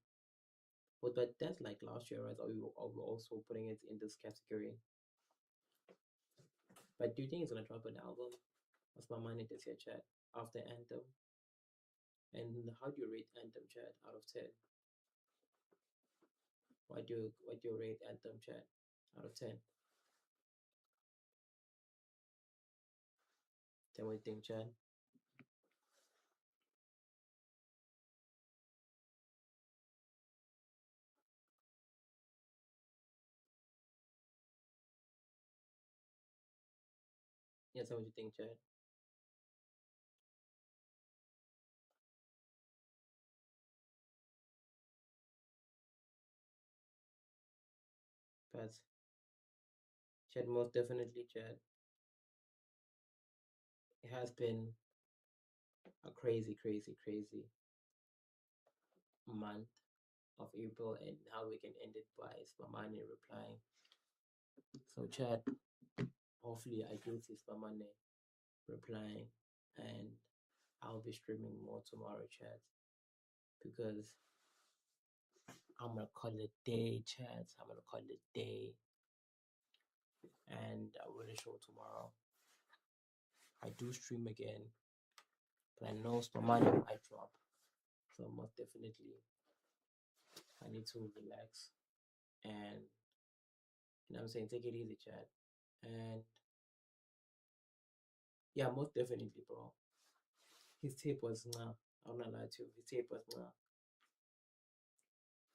But that's like last year, right? Are we also putting it in this category? But do you think it's gonna drop an album? What's my mind in this year, chat? After Anthem? And how do you rate Anthem, chat, out of 10? What do you rate Anthem, Chad, out of 10? Tell me what you think, Chad. Yeah, tell me what you think, Chad. But Chad, most definitely, Chad. It has been a crazy, crazy, crazy month of April, and how we can end it by Spamane replying. So, Chad, hopefully I do see Spamane replying, and I'll be streaming more tomorrow, Chad, because I'm gonna call it a day, Chad. I'm gonna call it a day, and I will show tomorrow. I do stream again, but I know Spamane might drop, so most definitely I need to relax and, you know what I'm saying, take it easy, Chad. And yeah, most definitely, bro. His tape was nah. I'm not lying to you. His tape was nah.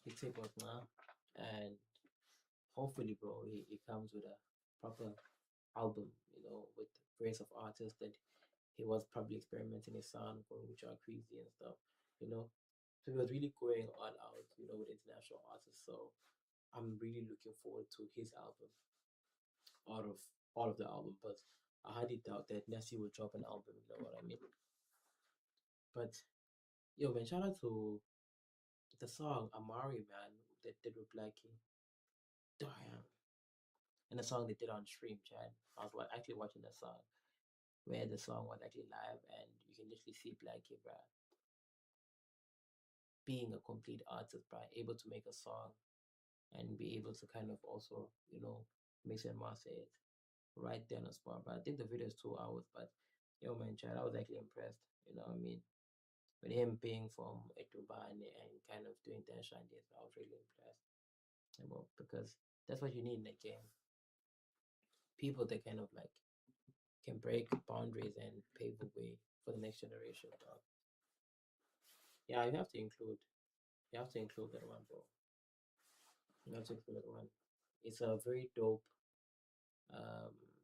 His tape was nah. And hopefully, bro, he comes with a proper album, with various of artists that he was probably experimenting his sound, going with John Creasy and stuff, you know. So he was really going all out, with international artists. So I'm really looking forward to his album out of all of the album. But I highly doubt that Nessie will drop an album, you know what I mean? But yo, man, shout out to the song Amari, man, that did with Blackie. Damn. And the song they did on stream, Chad. I was actually watching the song where the song was actually live, and you can literally see Blackie, bruh, being a complete artist, bruh, able to make a song and be able to kind of also, mix and master it right there on the spot. But I think the video is 2 hours, but yo, man, Chad, I was actually impressed. You know what I mean? With him being from Etubane and kind of doing that shandies, I was really impressed. Because that's what you need in a game. People that kind of like can break boundaries and pave the way for the next generation, dog. Yeah, you have to include that one, bro. You have to include that one. It's a very dope,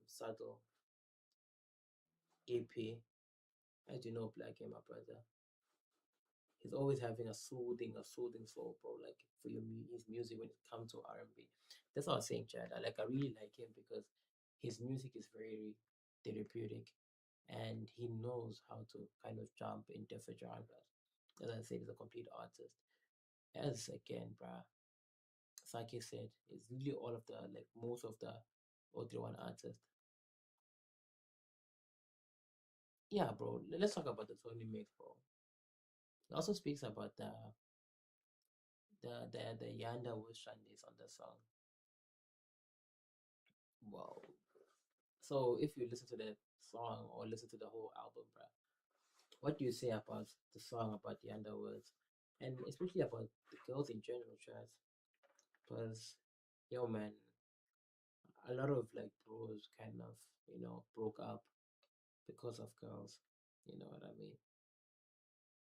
subtle EP. As you know, Black and my brother, he's always having a soothing soul, bro. Like for his music when it comes to R&B. That's what I was saying, Chad. I really like him because his music is very therapeutic, and he knows how to kind of jump in different genres. As I said, he's a complete artist. As again, bruh, Saki said, it's really all of the like most of the O31 artists. Yeah, bro. Let's talk about the Tony mix, bro. It also speaks about the Yanda with Shandies on the song. Wow. So if you listen to the song or listen to the whole album, bruh, what do you say about the song about the underworlds, and especially about the girls in general, Chaz? Because, yo, man, a lot of like bros kind of, broke up because of girls. You know what I mean?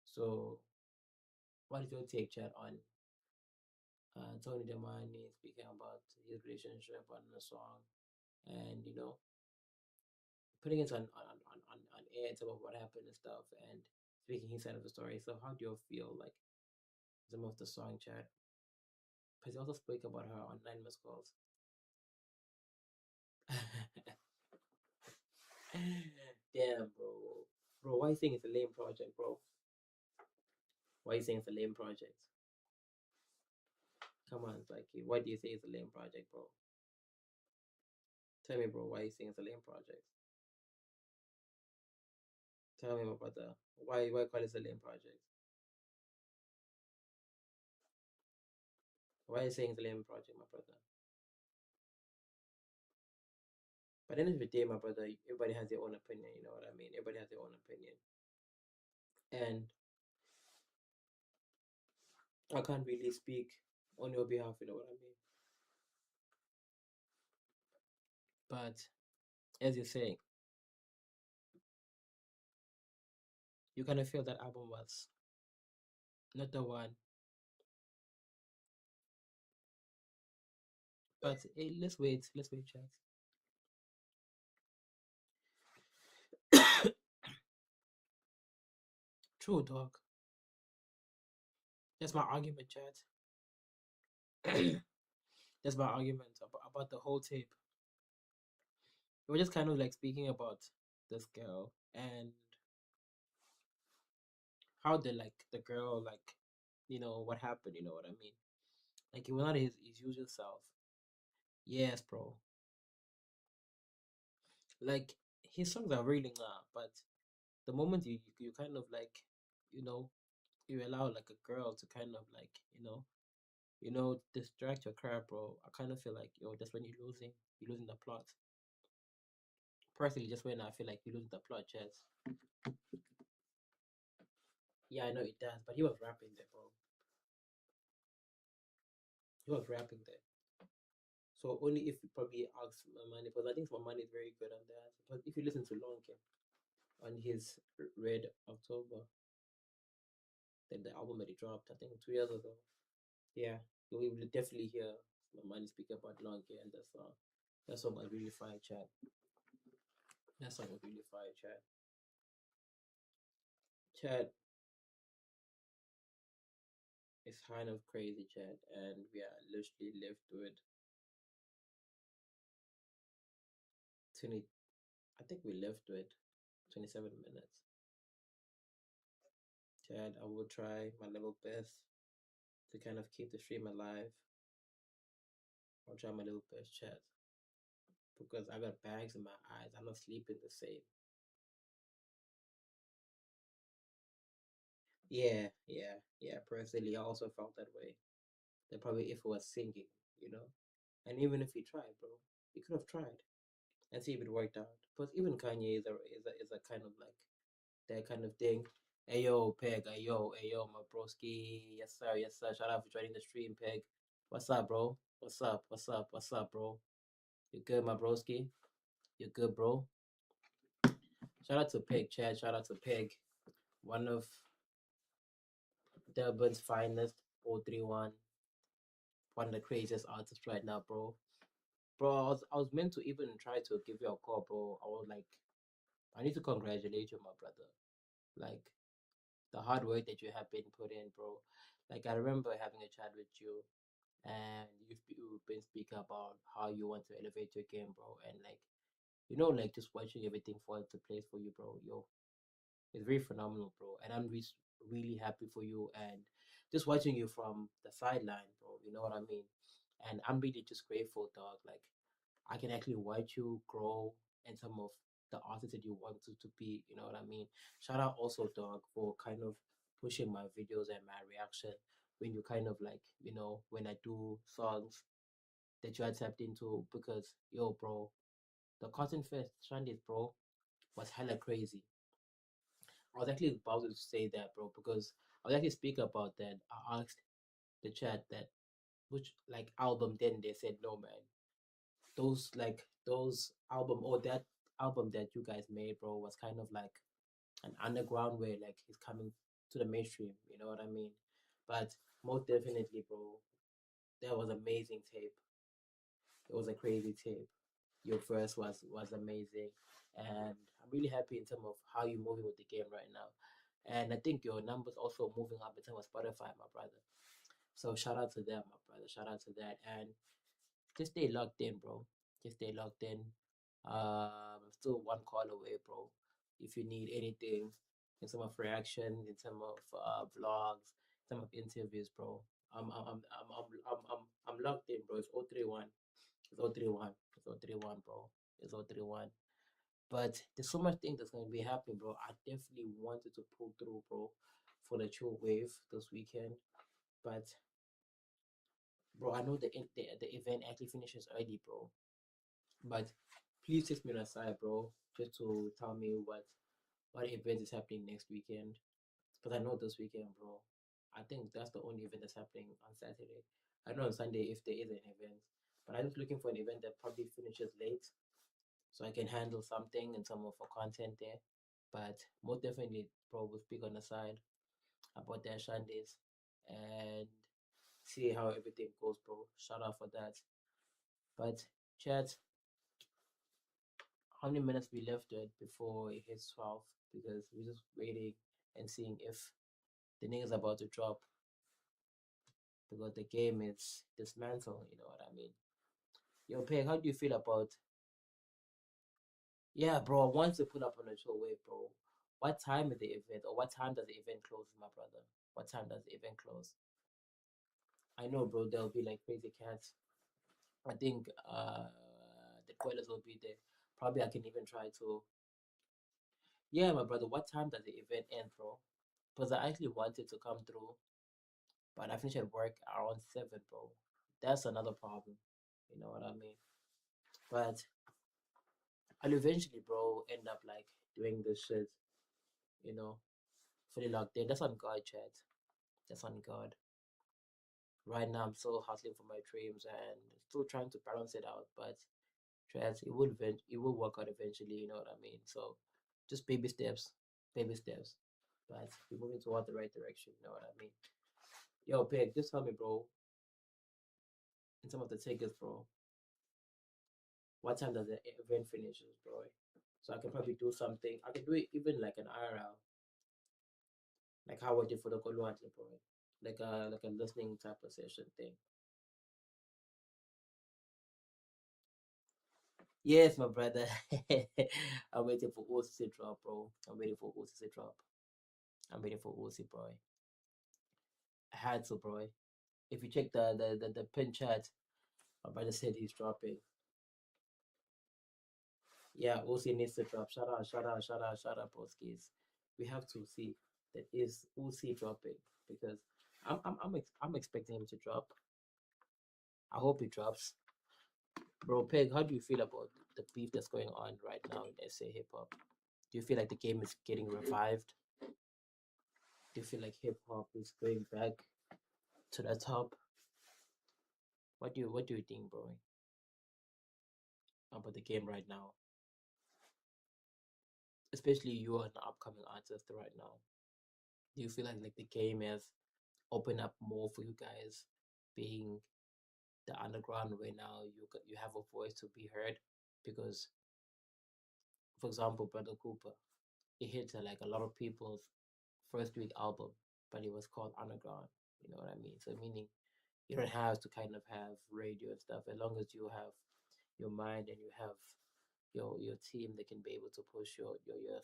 So, what is your take, Chad, on Tony Demani speaking about his relationship on the song, and putting it on air, some of what happened and stuff, and speaking his side of the story. So, how do you feel like some of the song, Chad? Because he also spoke about her on Nine Missed Calls. Damn, bro. Bro, why you saying it's a lame project, bro? Why you saying it's a lame project? Come on, Psyche. Why do you say it's a lame project, bro? Tell me, bro, why you saying it's a lame project? Tell me, my brother. Why call it a lame project? Why are you saying it's a lame project, my brother? But at the end of the day, my brother, everybody has their own opinion, you know what I mean? Everybody has their own opinion. And I can't really speak on your behalf, you know what I mean? But as you're saying, you kind of feel that album was not the one. But hey, let's wait, chat. True, dog. That's my argument, chat. That's my argument about the whole tape. We were just kind of like speaking about this girl and how the girl what happened, you know what I mean? Like he was not his usual self. Yes, bro. Like his songs are really but the moment you kind of like, you know, you allow like a girl to kind of like, distract your crowd, bro. I kind of feel like, yo, that's when you're losing the plot. Personally, just when I feel like you're losing the plot, Chess. Yeah, I know it does, but he was rapping there, bro. He was rapping there. So only if you probably ask Mamani, because I think Mamani is very good on that. But if you listen to Lonke on his Red October, then the album that he dropped, I think 2 years ago, yeah, you will definitely hear Mamani speak about Lonke and that song. That song was really fire, chat. That song was really fire, chat. Chat, it's kind of crazy, chat, and we are literally left with 20. I think we left with 27 minutes. Chad, I will try my level best to kind of keep the stream alive. I'll try my level best, Chad, because I got bags in my eyes. I'm not sleeping the same. Yeah. Personally, I also felt that way. That probably if it was singing, and even if he tried, bro, he could have tried and see if it worked out. But even Kanye is a kind of like that kind of thing. Hey yo, Peg. Hey yo, my broski. Yes sir, yes sir. Shout out for joining the stream, Peg. What's up, bro? What's up, bro? You good, my broski? You good, bro? Shout out to Peg, Chad. Shout out to Peg, one of Durban's finest. 031, one of the craziest artists right now, bro. Bro, I was meant to even try to give you a call, bro. I was like, I need to congratulate you, my brother. Like the hard work that you have been put in, bro. Like I remember having a chat with you, and you've been speaking about how you want to elevate your game, bro, and like just watching everything fall into place for you, bro. Yo, it's very phenomenal, bro, and I'm really happy for you, and just watching you from the sideline, bro. You know what I mean? And I'm really just grateful, dog. Like I can actually watch you grow in some of the artist that you want to be. You know what I mean? Shout out also, dog, for kind of pushing my videos and my reaction when you kind of like, when I do songs that you had tapped into, because yo, bro, the Cotton Fest Sundays, bro, was hella crazy. I was actually about to say that, bro, because I was actually speaking about that. I asked the chat that which like album, then they said no, man. Those album, or that album that you guys made, bro, was kind of like an underground way, like he's coming to the mainstream, you know what I mean? But most definitely, bro, that was amazing tape. It was a crazy tape. Your verse was amazing, and I'm really happy in terms of how you're moving with the game right now. And I think your numbers also moving up in terms of Spotify, my brother. So shout out to them, my brother. Shout out to that, and just stay locked in, bro. Just stay locked in. Still one call away, bro. If you need anything in terms of reaction, in terms of vlogs, in terms of interviews, bro. I'm locked in, bro. It's 031. It's 031. It's 031, bro. It's 031. But there's so much things that's gonna be happening, bro. I definitely wanted to pull through, bro, for the chill wave this weekend. But bro, I know the event actually finishes early, bro. But please take me aside, bro, just to tell me what event is happening next weekend. Because I know this weekend, bro, I think that's the only event that's happening on Saturday. I don't know on Sunday if there is an event, but I'm just looking for an event that probably finishes late, so I can handle something and some of our content there. But most definitely, bro, we'll speak on the side about their Sundays and see how everything goes, bro. Shout out for that. But chat, how many minutes we left it before it hits 12? Because we're just waiting and seeing if the nigga's about to drop, because the game is dismantled, you know what I mean? Yo, Peg, how do you feel about? Yeah, bro, once they put up on the show, wait, bro. What time is the event, or what time does the event close, my brother? What time does the event close? I know, bro, there'll be like crazy cats. I think the Coilers will be there. Probably I can even try to. Yeah, my brother, what time does the event end, bro? Because I actually wanted to come through, but I finish at work around 7, bro. That's another problem. You know what I mean? But I'll eventually, bro, end up like doing this shit, you know, fully locked in. That's on God, chat. That's on God. Right now, I'm still hustling for my dreams and still trying to balance it out. But chat, it will work out eventually. You know what I mean? So, just baby steps, baby steps. But we're moving toward the right direction. You know what I mean? Yo, Peg, just tell me, bro. In some of the tickets, bro. What time does the event finishes, bro? So I can probably do something. I can do it even like an IRL, like how I did for the Kolwatli, bro. Like a listening type of session thing. Yes, my brother. I'm waiting for OC drop, bro. I'm waiting for OC drop. I'm waiting for OC, bro. I had to, bro. If you check the pin chat, my brother said he's dropping. Yeah, OC needs to drop. Shout out, shout out, shout out, shout out, broskies. We have to see that is OC dropping, because I'm expecting him to drop. I hope he drops. Bro, Peg, how do you feel about the beef that's going on right now in SA hip hop? Do you feel like the game is getting revived? Do you feel like hip hop is going back to the top? What do you think, bro, about the game right now? Especially you are an upcoming artist right now. Do you feel like the game has opened up more for you guys, being the underground where now you have a voice to be heard? Because, for example, Brother Cooper, he hit like a lot of people's first week album, but it was called Underground. You know what I mean? So meaning you don't have to kind of have radio and stuff, as long as you have your mind and you have your team that can be able to push your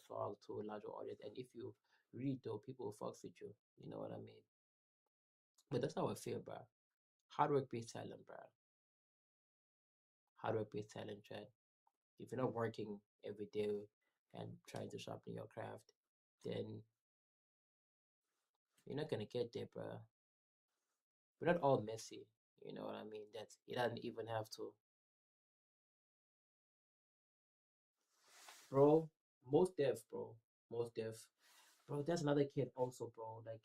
song to a larger audience. And if you really dope, people will fuck with you. You know what I mean? But that's how I feel, bro. Hard work beats talent, bro. Hard work beats talent, Chad. If you're not working every day and trying to sharpen your craft, then you're not gonna get there, bro. We're not all messy. You know what I mean? That you don't even have to, bro. Most deaf, bro. Most deaf, bro. There's another kid also, bro. Like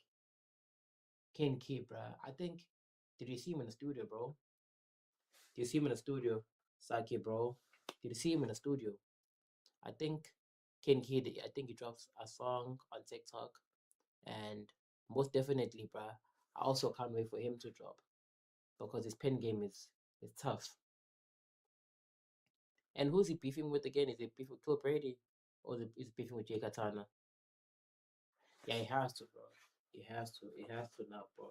Ken Key, bro. I think. Did you see him in the studio, bro? Did you see him in the studio, Saki, bro? Did you see him in the studio? I think Ken Kid, I think he drops a song on TikTok, and most definitely, bruh, I also can't wait for him to drop, because his pen game is tough. And who's he beefing with again? Is he beefing with Phil Brady, or is he beefing with Jay Katana? Yeah, he has to, bro. He has to. He has to now, bro.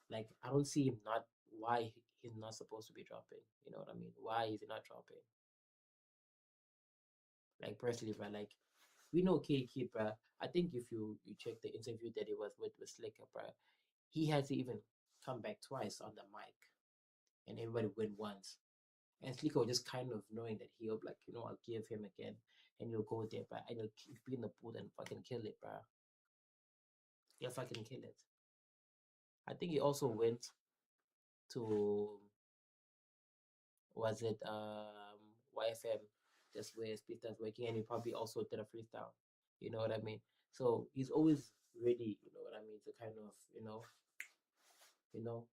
Like, I don't see him not. Why he's not supposed to be dropping? You know what I mean? Why is he not dropping? Like personally, bro. Like, we know Kitty Kid, bro. I think if you check the interview that he was with Slicker, bro, he had to even come back twice on the mic, and everybody went once. And Slicker was just kind of knowing that he'll like, I'll give him again, and he'll go there, bro, and he'll be in the booth and fucking kill it, bro. He'll fucking kill it. I think he also went to, was it YFM, just where Splitta's working, and he probably also did a freestyle. You know what I mean? So he's always ready, you know what I mean, to kind of, you know,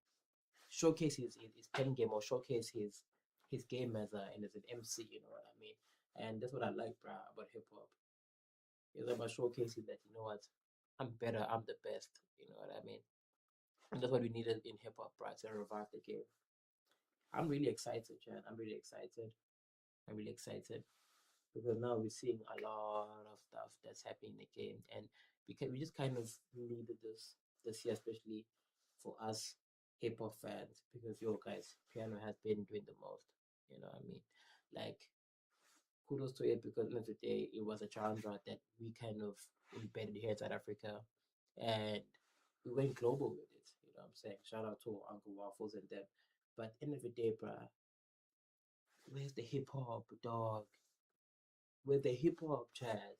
showcase his pen game or showcase his game as an MC. You know what I mean? And that's what I like, bro, about hip hop. It's about showcasing that you know what, I'm better, I'm the best. You know what I mean? And that's what we needed in hip hop, bro, to revive the game. I'm really excited, Chad. I'm really excited. I'm really excited because now we're seeing a lot of stuff that's happening in the game, and because we just kind of needed this year, especially for us hip hop fans, because yo guys, piano has been doing the most. You know what I mean? Like kudos to it because at the end of the day, it was a genre that we kind of embedded here in South Africa, and we went global with it. You know what I'm saying? Shout out to Uncle Waffles and them. But at the end of the day, bruh, where's the hip hop, dog? Where's the hip hop, Chad?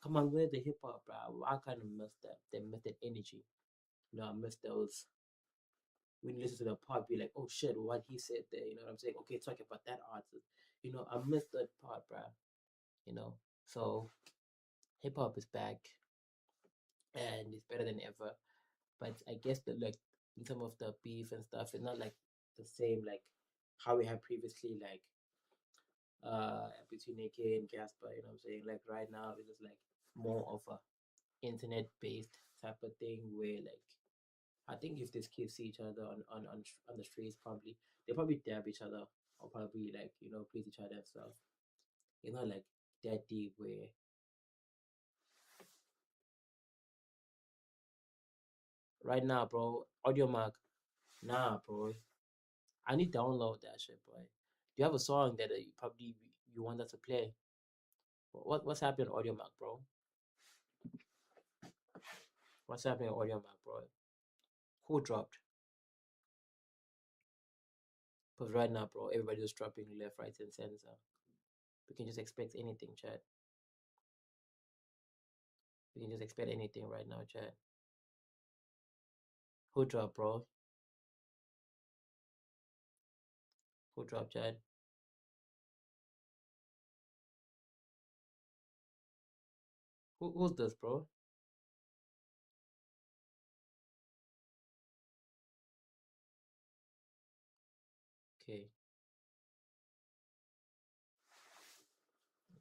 Come on, where's the hip hop, bro? I kind of miss that method energy. You know, I miss those when you listen to the pop, you're like, oh shit, what he said there. You know what I'm saying? Okay, talking about that artist. You know, I miss that part, bro. You know, so hip hop is back and it's better than ever. But I guess that like in terms of the beef and stuff, it's not like the same like how we had previously, like between AK and Casper. You know what I'm saying? Like right now, it is like more of a internet based type of thing where like I think if these kids see each other on the streets, probably they probably dab each other or probably like you know please each other and stuff. You know, like that deep where right now, bro, audio mark, nah, bro, I need to download that shit, boy. Do you have a song that you probably you want us to play? What's happening on audio mark, bro? What's happening on audio mark, bro? Who dropped? Because right now, bro, everybody's dropping left, right, and center. We can just expect anything, Chad. We can just expect anything right now, Chad. Who dropped, bro? Who dropped, Chad? Who's this, bro? Okay.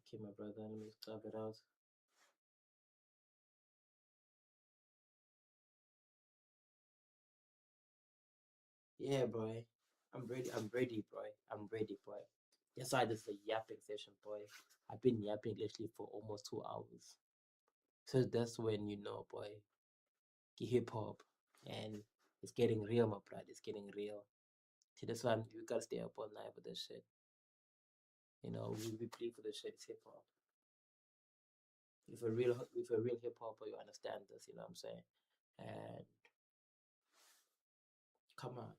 Okay, my brother, let me stop it out. Yeah, boy. I'm ready. I'm ready, boy. I'm ready, boy. That's why this is a yapping session, boy. I've been yapping literally for almost 2 hours. So that's when you know, boy, hip hop, and it's getting real, my brother. It's getting real. See, that's why we gotta stay up all night with this shit. You know, we play for the shit. It's hip hop. If a real hip hopper, you understand this. You know what I'm saying? And come on,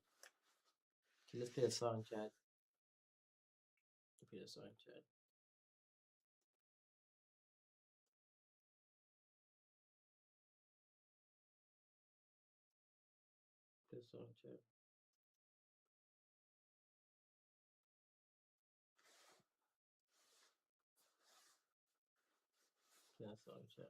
okay, let's play a song, Chad. Let's play a song, Chad. Play a song, Chad. Play a song, Chad.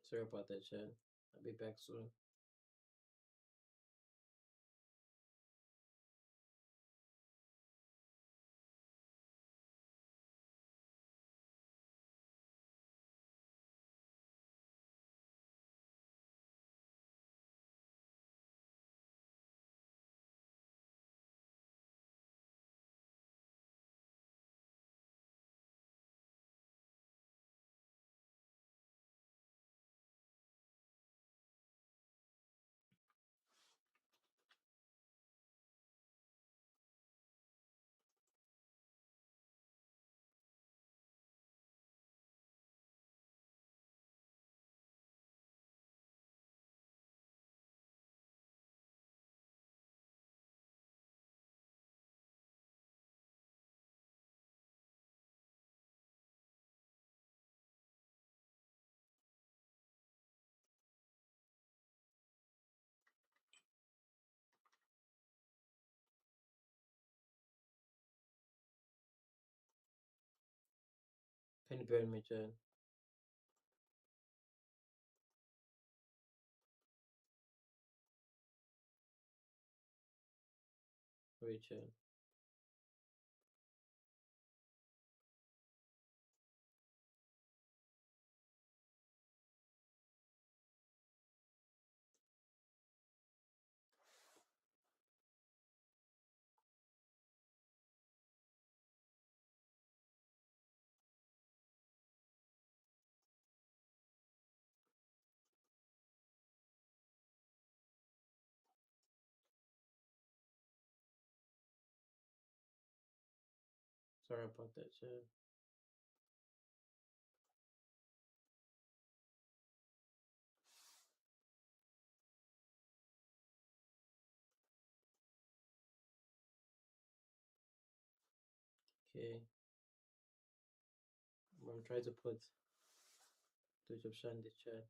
Sorry about that, Chad. I'll be back soon. Can you bear me, Chad? Richard. Sorry about that, Chad. Okay. I'm gonna try to put the Egyptian in the chat.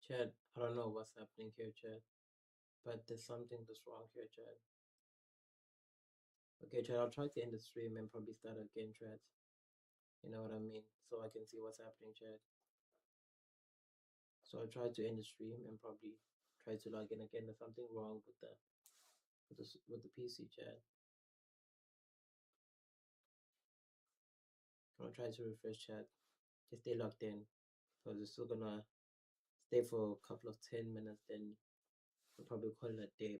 Chad, I don't know what's happening here, Chad. But there's something that's wrong here, Chad. Okay, Chad, I'll try to end the stream and probably start again, Chad. You know what I mean? So I can see what's happening, Chad. So I'll try to end the stream and probably try to log in again. There's something wrong with the PC, Chad. I'm gonna try to refresh chat. Just stay logged in. Because it's still gonna stay for a couple of 10 minutes, then we'll probably call it a day.